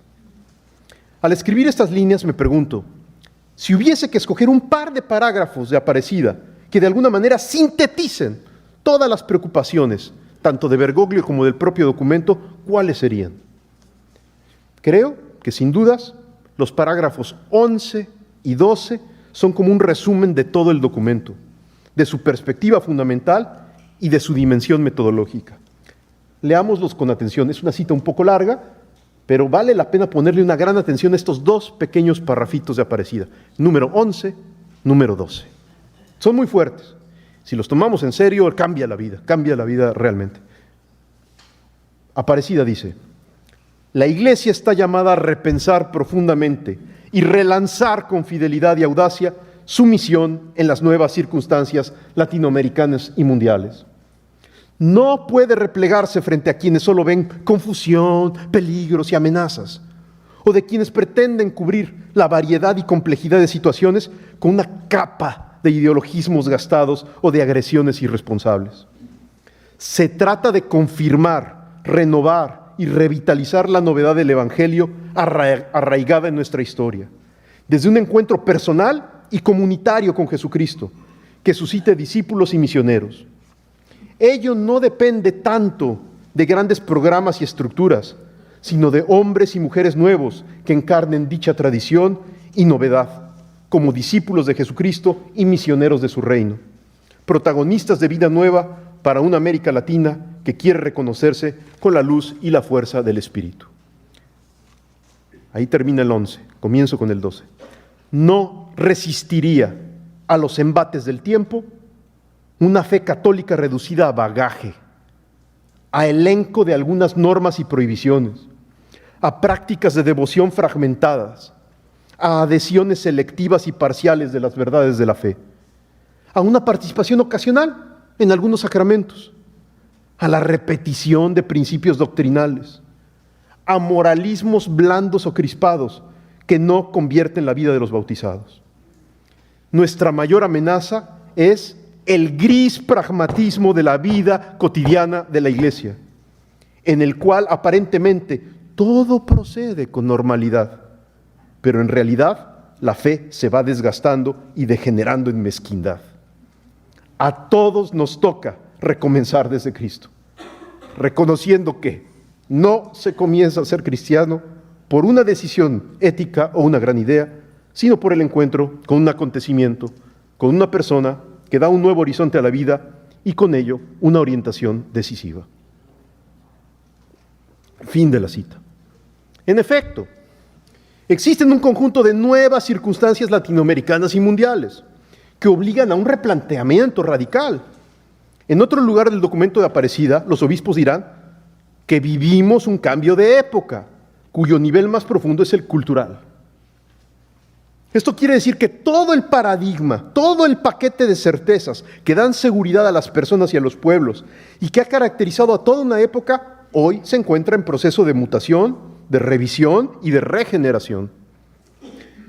Al escribir estas líneas me pregunto, si hubiese que escoger un par de parágrafos de Aparecida que de alguna manera sinteticen todas las preocupaciones, tanto de Bergoglio como del propio documento, ¿cuáles serían? Creo que sin dudas los parágrafos 11 y 12 son como un resumen de todo el documento, de su perspectiva fundamental y de su dimensión metodológica. Leámoslos con atención. Es una cita un poco larga, pero vale la pena ponerle una gran atención a estos dos pequeños parrafitos de Aparecida, número 11, número 12. Son muy fuertes. Si los tomamos en serio, cambia la vida realmente. Aparecida dice: la Iglesia está llamada a repensar profundamente y relanzar con fidelidad y audacia su misión en las nuevas circunstancias latinoamericanas y mundiales. No puede replegarse frente a quienes solo ven confusión, peligros y amenazas, o de quienes pretenden cubrir la variedad y complejidad de situaciones con una capa de ideologismos gastados o de agresiones irresponsables. Se trata de confirmar, renovar y revitalizar la novedad del Evangelio arraigada en nuestra historia, desde un encuentro personal y comunitario con Jesucristo, que suscite discípulos y misioneros. Ello no depende tanto de grandes programas y estructuras, sino de hombres y mujeres nuevos que encarnen dicha tradición y novedad, como discípulos de Jesucristo y misioneros de su reino, protagonistas de vida nueva para una América Latina que quiere reconocerse con la luz y la fuerza del Espíritu. Ahí termina el 11, comienzo con el 12. No resistiría a los embates del tiempo una fe católica reducida a bagaje, a elenco de algunas normas y prohibiciones, a prácticas de devoción fragmentadas, a adhesiones selectivas y parciales de las verdades de la fe, a una participación ocasional en algunos sacramentos, a la repetición de principios doctrinales, a moralismos blandos o crispados que no convierten la vida de los bautizados. Nuestra mayor amenaza es el gris pragmatismo de la vida cotidiana de la Iglesia, en el cual aparentemente todo procede con normalidad, pero en realidad la fe se va desgastando y degenerando en mezquindad. A todos nos toca recomenzar desde Cristo, reconociendo que no se comienza a ser cristiano por una decisión ética o una gran idea, sino por el encuentro con un acontecimiento, con una persona que da un nuevo horizonte a la vida y con ello una orientación decisiva. Fin de la cita. En efecto, existen un conjunto de nuevas circunstancias latinoamericanas y mundiales que obligan a un replanteamiento radical. En otro lugar del documento de Aparecida, los obispos dirán que vivimos un cambio de época, cuyo nivel más profundo es el cultural. Esto quiere decir que todo el paradigma, todo el paquete de certezas que dan seguridad a las personas y a los pueblos y que ha caracterizado a toda una época, hoy se encuentra en proceso de mutación, de revisión y de regeneración.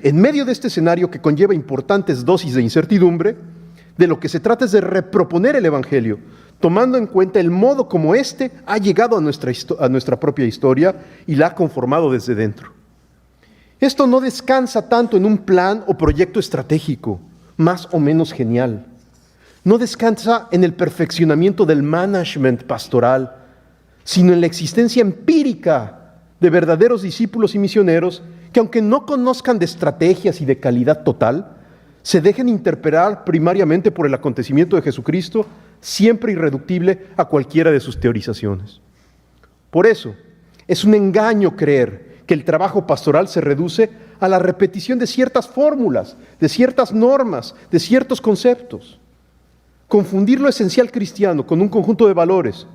En medio de este escenario que conlleva importantes dosis de incertidumbre, de lo que se trata es de reproponer el Evangelio, tomando en cuenta el modo como éste ha llegado a nuestra propia historia y la ha conformado desde dentro. Esto no descansa tanto en un plan o proyecto estratégico, más o menos genial. No descansa en el perfeccionamiento del management pastoral, sino en la existencia empírica de verdaderos discípulos y misioneros que, aunque no conozcan de estrategias y de calidad total, se dejen interpelar primariamente por el acontecimiento de Jesucristo, siempre irreductible a cualquiera de sus teorizaciones. Por eso, es un engaño creer que el trabajo pastoral se reduce a la repetición de ciertas fórmulas, de ciertas normas, de ciertos conceptos. Confundir lo esencial cristiano con un conjunto de valores,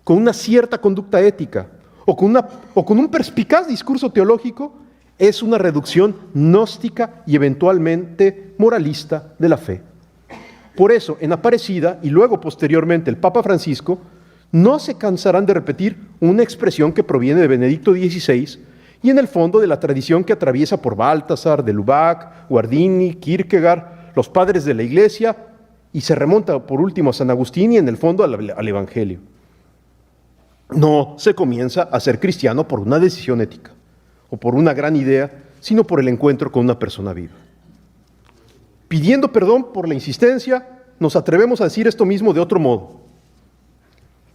con una cierta conducta ética o con un perspicaz discurso teológico es una reducción gnóstica y eventualmente moralista de la fe. Por eso, en Aparecida y luego posteriormente el Papa Francisco no se cansarán de repetir una expresión que proviene de Benedicto XVI y en el fondo de la tradición que atraviesa por Baltasar, de Lubac, Guardini, Kierkegaard, los padres de la Iglesia, y se remonta por último a San Agustín y en el fondo al Evangelio. No se comienza a ser cristiano por una decisión ética o por una gran idea, sino por el encuentro con una persona viva. Pidiendo perdón por la insistencia, nos atrevemos a decir esto mismo de otro modo.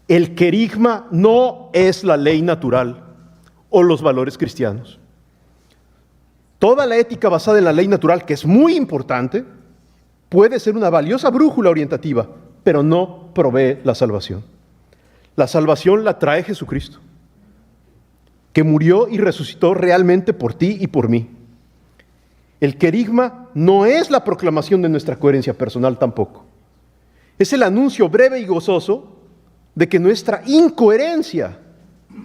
El querigma no es la ley natural o los valores cristianos. Toda la ética basada en la ley natural, que es muy importante, puede ser una valiosa brújula orientativa, pero no provee la salvación. La salvación la trae Jesucristo, que murió y resucitó realmente por ti y por mí. El querigma no es la proclamación de nuestra coherencia personal tampoco. Es el anuncio breve y gozoso de que nuestra incoherencia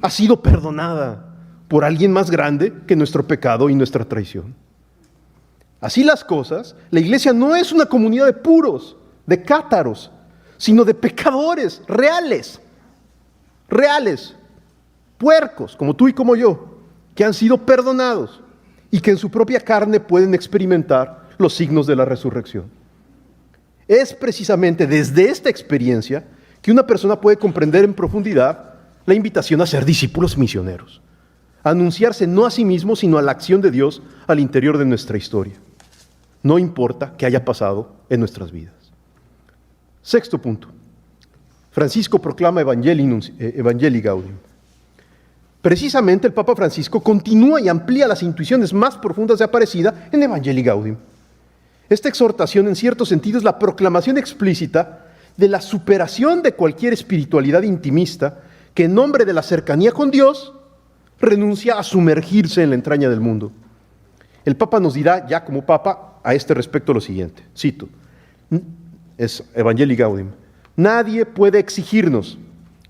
ha sido perdonada por alguien más grande que nuestro pecado y nuestra traición. Así las cosas, la iglesia no es una comunidad de puros, de cátaros, sino de pecadores reales, puercos, como tú y como yo, que han sido perdonados y que en su propia carne pueden experimentar los signos de la resurrección. Es precisamente desde esta experiencia que una persona puede comprender en profundidad la invitación a ser discípulos misioneros, a anunciarse no a sí mismo, sino a la acción de Dios al interior de nuestra historia. No importa qué haya pasado en nuestras vidas. Sexto punto. Francisco proclama Evangelii Gaudium. Precisamente el Papa Francisco continúa y amplía las intuiciones más profundas de Aparecida en Evangelii Gaudium. Esta exhortación, en cierto sentido, es la proclamación explícita de la superación de cualquier espiritualidad intimista que en nombre de la cercanía con Dios renuncia a sumergirse en la entraña del mundo. El Papa nos dirá, ya como Papa, a este respecto lo siguiente, cito, es Evangelii Gaudium: nadie puede exigirnos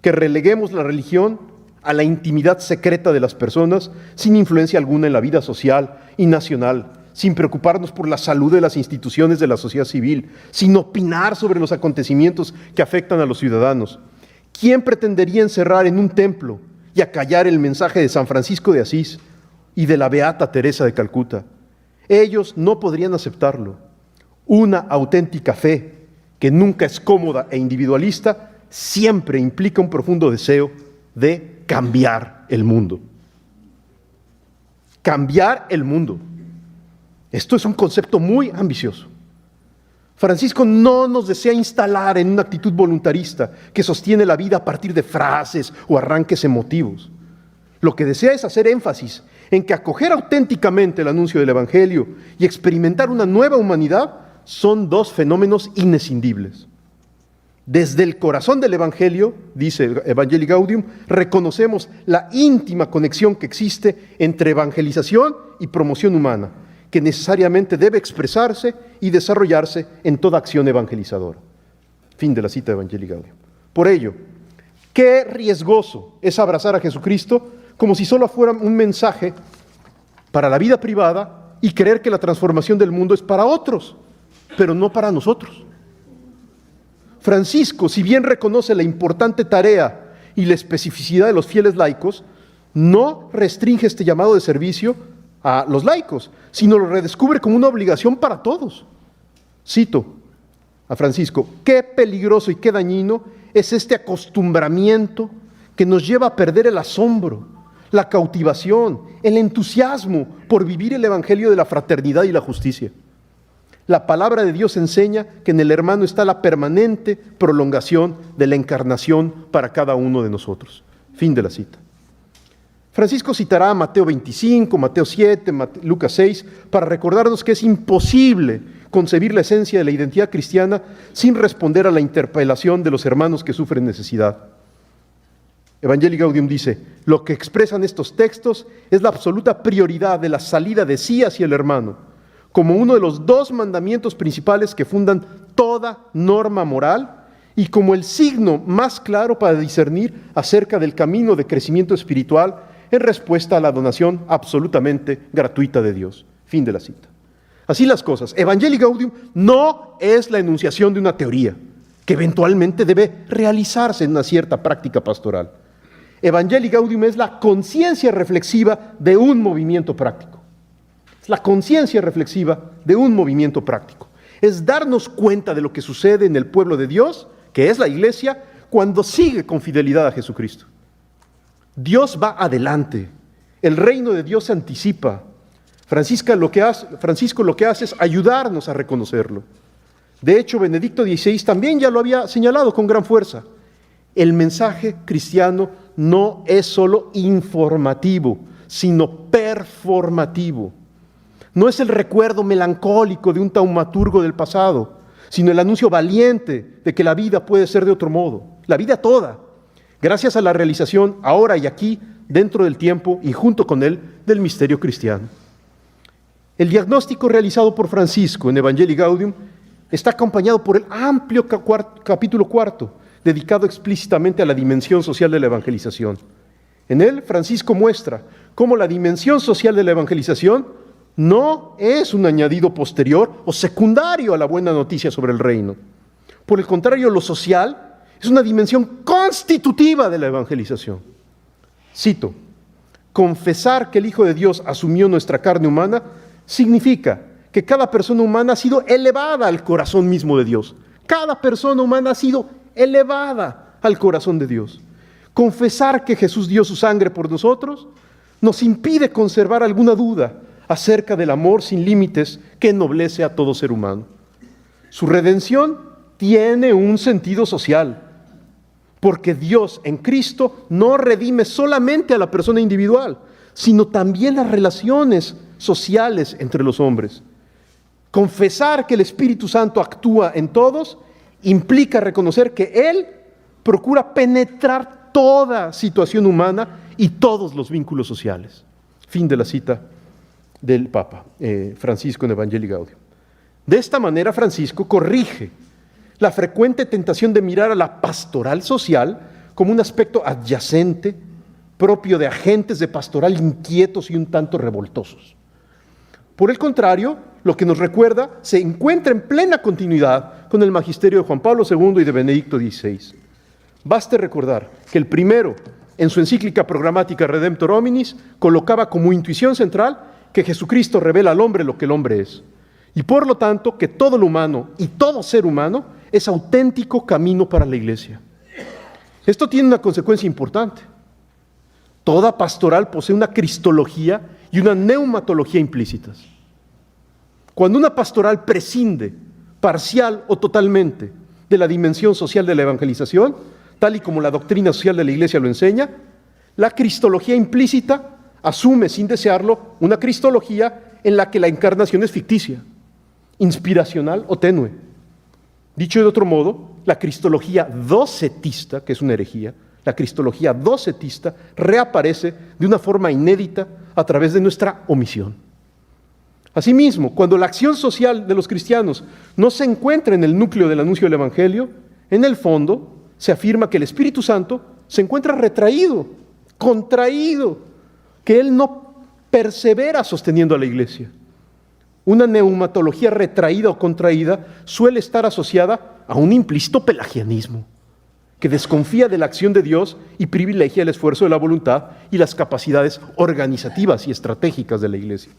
que releguemos la religión a la intimidad secreta de las personas sin influencia alguna en la vida social y nacional, sin preocuparnos por la salud de las instituciones de la sociedad civil, sin opinar sobre los acontecimientos que afectan a los ciudadanos. ¿Quién pretendería encerrar en un templo y acallar el mensaje de San Francisco de Asís y de la Beata Teresa de Calcuta? Ellos no podrían aceptarlo. Una auténtica fe, que nunca es cómoda e individualista, siempre implica un profundo deseo de cambiar el mundo. Cambiar el mundo. Esto es un concepto muy ambicioso. Francisco no nos desea instalar en una actitud voluntarista que sostiene la vida a partir de frases o arranques emotivos. Lo que desea es hacer énfasis en que acoger auténticamente el anuncio del Evangelio y experimentar una nueva humanidad son dos fenómenos inescindibles. Desde el corazón del Evangelio, dice Evangelii Gaudium, reconocemos la íntima conexión que existe entre evangelización y promoción humana, que necesariamente debe expresarse y desarrollarse en toda acción evangelizadora. Fin de la cita de Evangelii Gaudium. Por ello, qué riesgoso es abrazar a Jesucristo como si solo fuera un mensaje para la vida privada y creer que la transformación del mundo es para otros, pero no para nosotros. Francisco, si bien reconoce la importante tarea y la especificidad de los fieles laicos, no restringe este llamado de servicio a los laicos, sino lo redescubre como una obligación para todos. Cito a Francisco: qué peligroso y qué dañino es este acostumbramiento que nos lleva a perder el asombro, la cautivación, el entusiasmo por vivir el Evangelio de la fraternidad y la justicia. La palabra de Dios enseña que en el hermano está la permanente prolongación de la encarnación para cada uno de nosotros. Fin de la cita. Francisco citará Mateo 25, Mateo 7, Lucas 6, para recordarnos que es imposible concebir la esencia de la identidad cristiana sin responder a la interpelación de los hermanos que sufren necesidad. Evangelii Gaudium dice: lo que expresan estos textos es la absoluta prioridad de la salida de sí hacia el hermano, como uno de los dos mandamientos principales que fundan toda norma moral y como el signo más claro para discernir acerca del camino de crecimiento espiritual en respuesta a la donación absolutamente gratuita de Dios. Fin de la cita. Así las cosas, Evangelii Gaudium no es la enunciación de una teoría que eventualmente debe realizarse en una cierta práctica pastoral. Evangelii Gaudium es la conciencia reflexiva de un movimiento práctico. Es la conciencia reflexiva de un movimiento práctico. Es darnos cuenta de lo que sucede en el pueblo de Dios, que es la iglesia, cuando sigue con fidelidad a Jesucristo. Dios va adelante. El reino de Dios se anticipa. Francisco lo que hace es ayudarnos a reconocerlo. De hecho, Benedicto XVI también ya lo había señalado con gran fuerza. el mensaje cristiano no es solo informativo, sino performativo. No es el recuerdo melancólico de un taumaturgo del pasado, sino el anuncio valiente de que la vida puede ser de otro modo, la vida toda, gracias a la realización ahora y aquí, dentro del tiempo y junto con él, del misterio cristiano. El diagnóstico realizado por Francisco en Evangelii Gaudium está acompañado por el amplio capítulo 4, dedicado explícitamente a la dimensión social de la evangelización. En él, Francisco muestra cómo la dimensión social de la evangelización no es un añadido posterior o secundario a la buena noticia sobre el reino. Por el contrario, lo social es una dimensión constitutiva de la evangelización. Cito: confesar que el Hijo de Dios asumió nuestra carne humana significa que cada persona humana ha sido elevada al corazón mismo de Dios. Cada persona humana ha sido elevada al corazón de Dios. Confesar que Jesús dio su sangre por nosotros nos impide conservar alguna duda acerca del amor sin límites que ennoblece a todo ser humano. Su redención tiene un sentido social, porque Dios en Cristo no redime solamente a la persona individual, sino también las relaciones sociales entre los hombres. Confesar que el Espíritu Santo actúa en todos implica reconocer que Él procura penetrar toda situación humana y todos los vínculos sociales. Fin de la cita del Papa Francisco en Evangelii Gaudium. De esta manera, Francisco corrige la frecuente tentación de mirar a la pastoral social como un aspecto adyacente, propio de agentes de pastoral inquietos y un tanto revoltosos. Por el contrario, lo que nos recuerda se encuentra en plena continuidad con el magisterio de Juan Pablo II y de Benedicto XVI. Baste recordar que el primero, en su encíclica programática Redemptor Hominis, colocaba como intuición central que Jesucristo revela al hombre lo que el hombre es, y por lo tanto que todo lo humano y todo ser humano es auténtico camino para la Iglesia. Esto tiene una consecuencia importante. Toda pastoral posee una cristología y una neumatología implícitas. Cuando una pastoral prescinde, parcial o totalmente, de la dimensión social de la evangelización, tal y como la doctrina social de la Iglesia lo enseña, la cristología implícita asume, sin desearlo, una cristología en la que la encarnación es ficticia, inspiracional o tenue. Dicho de otro modo, la cristología docetista, que es una herejía, la cristología docetista reaparece de una forma inédita a través de nuestra omisión. Asimismo, cuando la acción social de los cristianos no se encuentra en el núcleo del anuncio del Evangelio, en el fondo se afirma que el Espíritu Santo se encuentra retraído, contraído, que Él no persevera sosteniendo a la Iglesia. Una neumatología retraída o contraída suele estar asociada a un implícito pelagianismo, que desconfía de la acción de Dios y privilegia el esfuerzo de la voluntad y las capacidades organizativas y estratégicas de la Iglesia.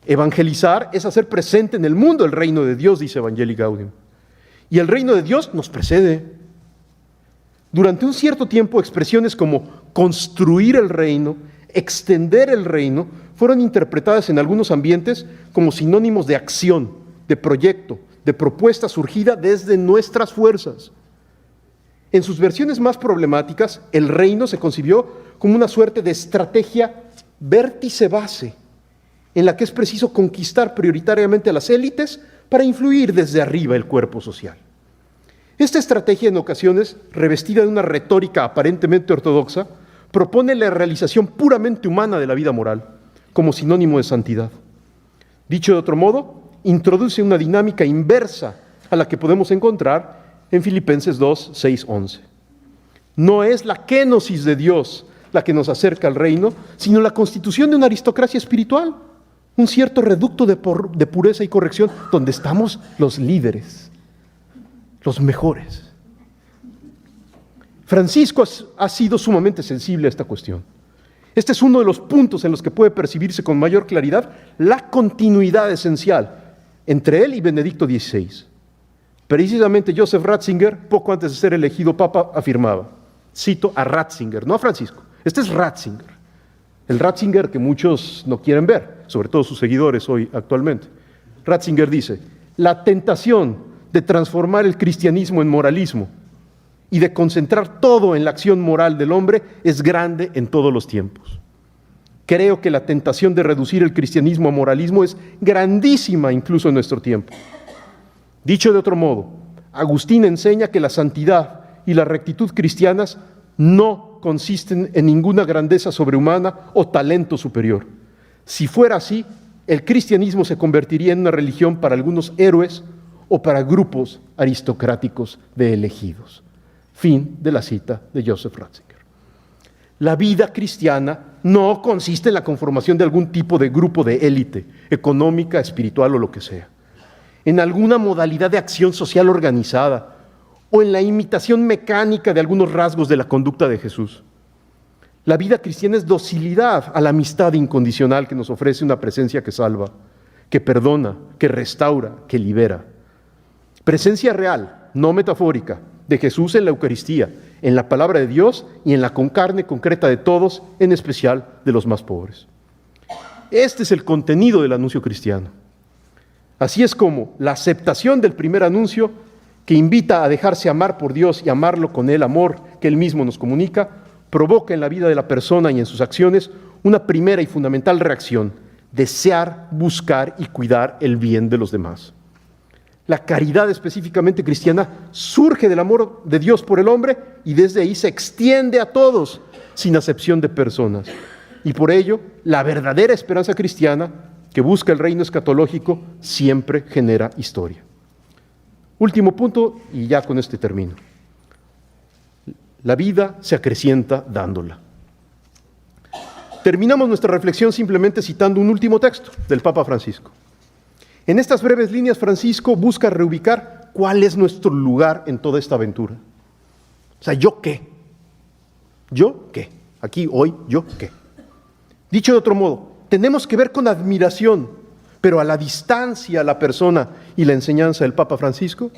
Evangelizar es hacer presente en el mundo el reino de Dios, dice Evangelii Gaudium. Y el reino de Dios nos precede. Durante un cierto tiempo, expresiones como construir el reino, extender el reino, fueron interpretadas en algunos ambientes como sinónimos de acción, de proyecto, de propuesta surgida desde nuestras fuerzas. En sus versiones más problemáticas, el reino se concibió como una suerte de estrategia vértice-base, en la que es preciso conquistar prioritariamente a las élites para influir desde arriba el cuerpo social. Esta estrategia, en ocasiones revestida de una retórica aparentemente ortodoxa, propone la realización puramente humana de la vida moral, como sinónimo de santidad. Dicho de otro modo, introduce una dinámica inversa a la que podemos encontrar en Filipenses 2, 6, 11. No es la kénosis de Dios la que nos acerca al reino, sino la constitución de una aristocracia espiritual, un cierto reducto de pureza y corrección, donde estamos los líderes, los mejores. Francisco ha sido sumamente sensible a esta cuestión. Este es uno de los puntos en los que puede percibirse con mayor claridad la continuidad esencial entre él y Benedicto XVI. Precisamente Joseph Ratzinger, poco antes de ser elegido papa, afirmaba, cito a Ratzinger, no a Francisco, este es Ratzinger, el Ratzinger que muchos no quieren ver, sobre todo sus seguidores hoy actualmente. Ratzinger dice, la tentación de transformar el cristianismo en moralismo y de concentrar todo en la acción moral del hombre es grande en todos los tiempos. Creo que la tentación de reducir el cristianismo a moralismo es grandísima incluso en nuestro tiempo. Dicho de otro modo, Agustín enseña que la santidad y la rectitud cristianas no consisten en ninguna grandeza sobrehumana o talento superior. Si fuera así, el cristianismo se convertiría en una religión para algunos héroes o para grupos aristocráticos de elegidos. Fin de la cita de Joseph Ratzinger. La vida cristiana no consiste en la conformación de algún tipo de grupo de élite, económica, espiritual o lo que sea, en alguna modalidad de acción social organizada o en la imitación mecánica de algunos rasgos de la conducta de Jesús. La vida cristiana es docilidad a la amistad incondicional que nos ofrece una presencia que salva, que perdona, que restaura, que libera. Presencia real, no metafórica, de Jesús en la Eucaristía, en la palabra de Dios y en la concarne concreta de todos, en especial de los más pobres. Este es el contenido del anuncio cristiano. Así es como la aceptación del primer anuncio, que invita a dejarse amar por Dios y amarlo con el amor que Él mismo nos comunica, provoca en la vida de la persona y en sus acciones una primera y fundamental reacción: desear, buscar y cuidar el bien de los demás. La caridad específicamente cristiana surge del amor de Dios por el hombre y desde ahí se extiende a todos, sin acepción de personas. Y por ello, la verdadera esperanza cristiana, que busca el reino escatológico, siempre genera historia. Último punto, y ya con este termino. La vida se acrecienta dándola. Terminamos nuestra reflexión simplemente citando un último texto del Papa Francisco. En estas breves líneas, Francisco busca reubicar cuál es nuestro lugar en toda esta aventura. O sea, ¿yo qué? ¿Yo qué? Aquí, hoy, ¿yo qué? Dicho de otro modo, tenemos que ver con admiración, pero a la distancia, la persona y la enseñanza del Papa Francisco.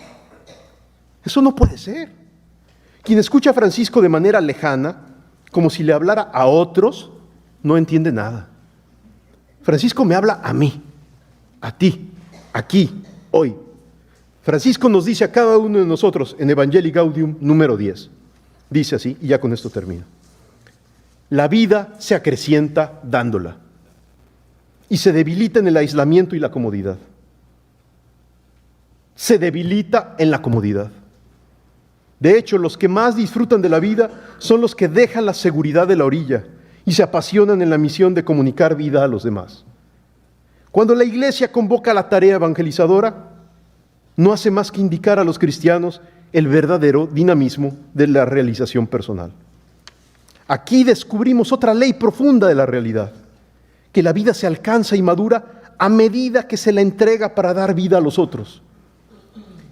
Eso no puede ser. Quien escucha a Francisco de manera lejana, como si le hablara a otros, no entiende nada. Francisco me habla a mí, a ti, aquí, hoy. Francisco nos dice a cada uno de nosotros en Evangelii Gaudium número 10. Dice así, y ya con esto termino. La vida se acrecienta dándola y se debilita en el aislamiento y la comodidad. Se debilita en la comodidad. De hecho, los que más disfrutan de la vida son los que dejan la seguridad de la orilla y se apasionan en la misión de comunicar vida a los demás. Cuando la Iglesia convoca la tarea evangelizadora, no hace más que indicar a los cristianos el verdadero dinamismo de la realización personal. Aquí descubrimos otra ley profunda de la realidad, que la vida se alcanza y madura a medida que se la entrega para dar vida a los otros.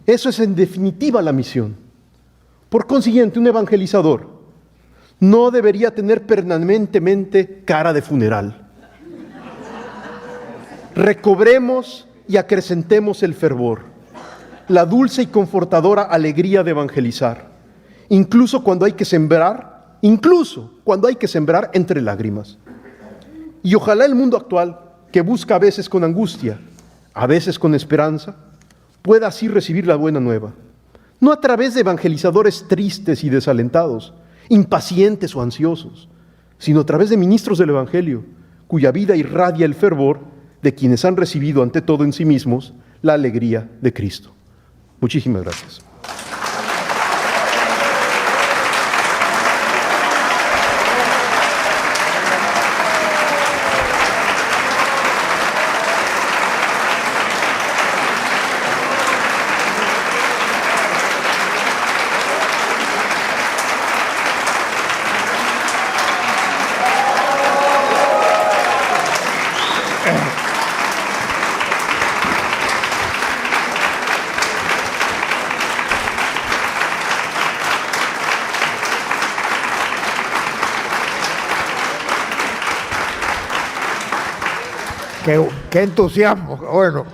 Eso es en definitiva la misión. Por consiguiente, un evangelizador no debería tener permanentemente cara de funeral. Recobremos y acrecentemos el fervor, la dulce y confortadora alegría de evangelizar, incluso cuando hay que sembrar entre lágrimas. Y ojalá el mundo actual, que busca a veces con angustia, a veces con esperanza, pueda así recibir la buena nueva, no a través de evangelizadores tristes y desalentados, impacientes o ansiosos, sino a través de ministros del Evangelio, cuya vida irradia el fervor de quienes han recibido ante todo en sí mismos la alegría de Cristo. Muchísimas gracias. Qué entusiasmo. Bueno,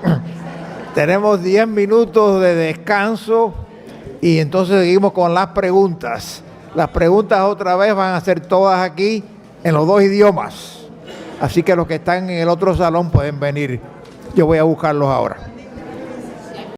tenemos 10 minutos de descanso y entonces seguimos con las preguntas. Las preguntas otra vez van a ser todas aquí en los dos idiomas. Así que los que están en el otro salón pueden venir. Yo voy a buscarlos ahora.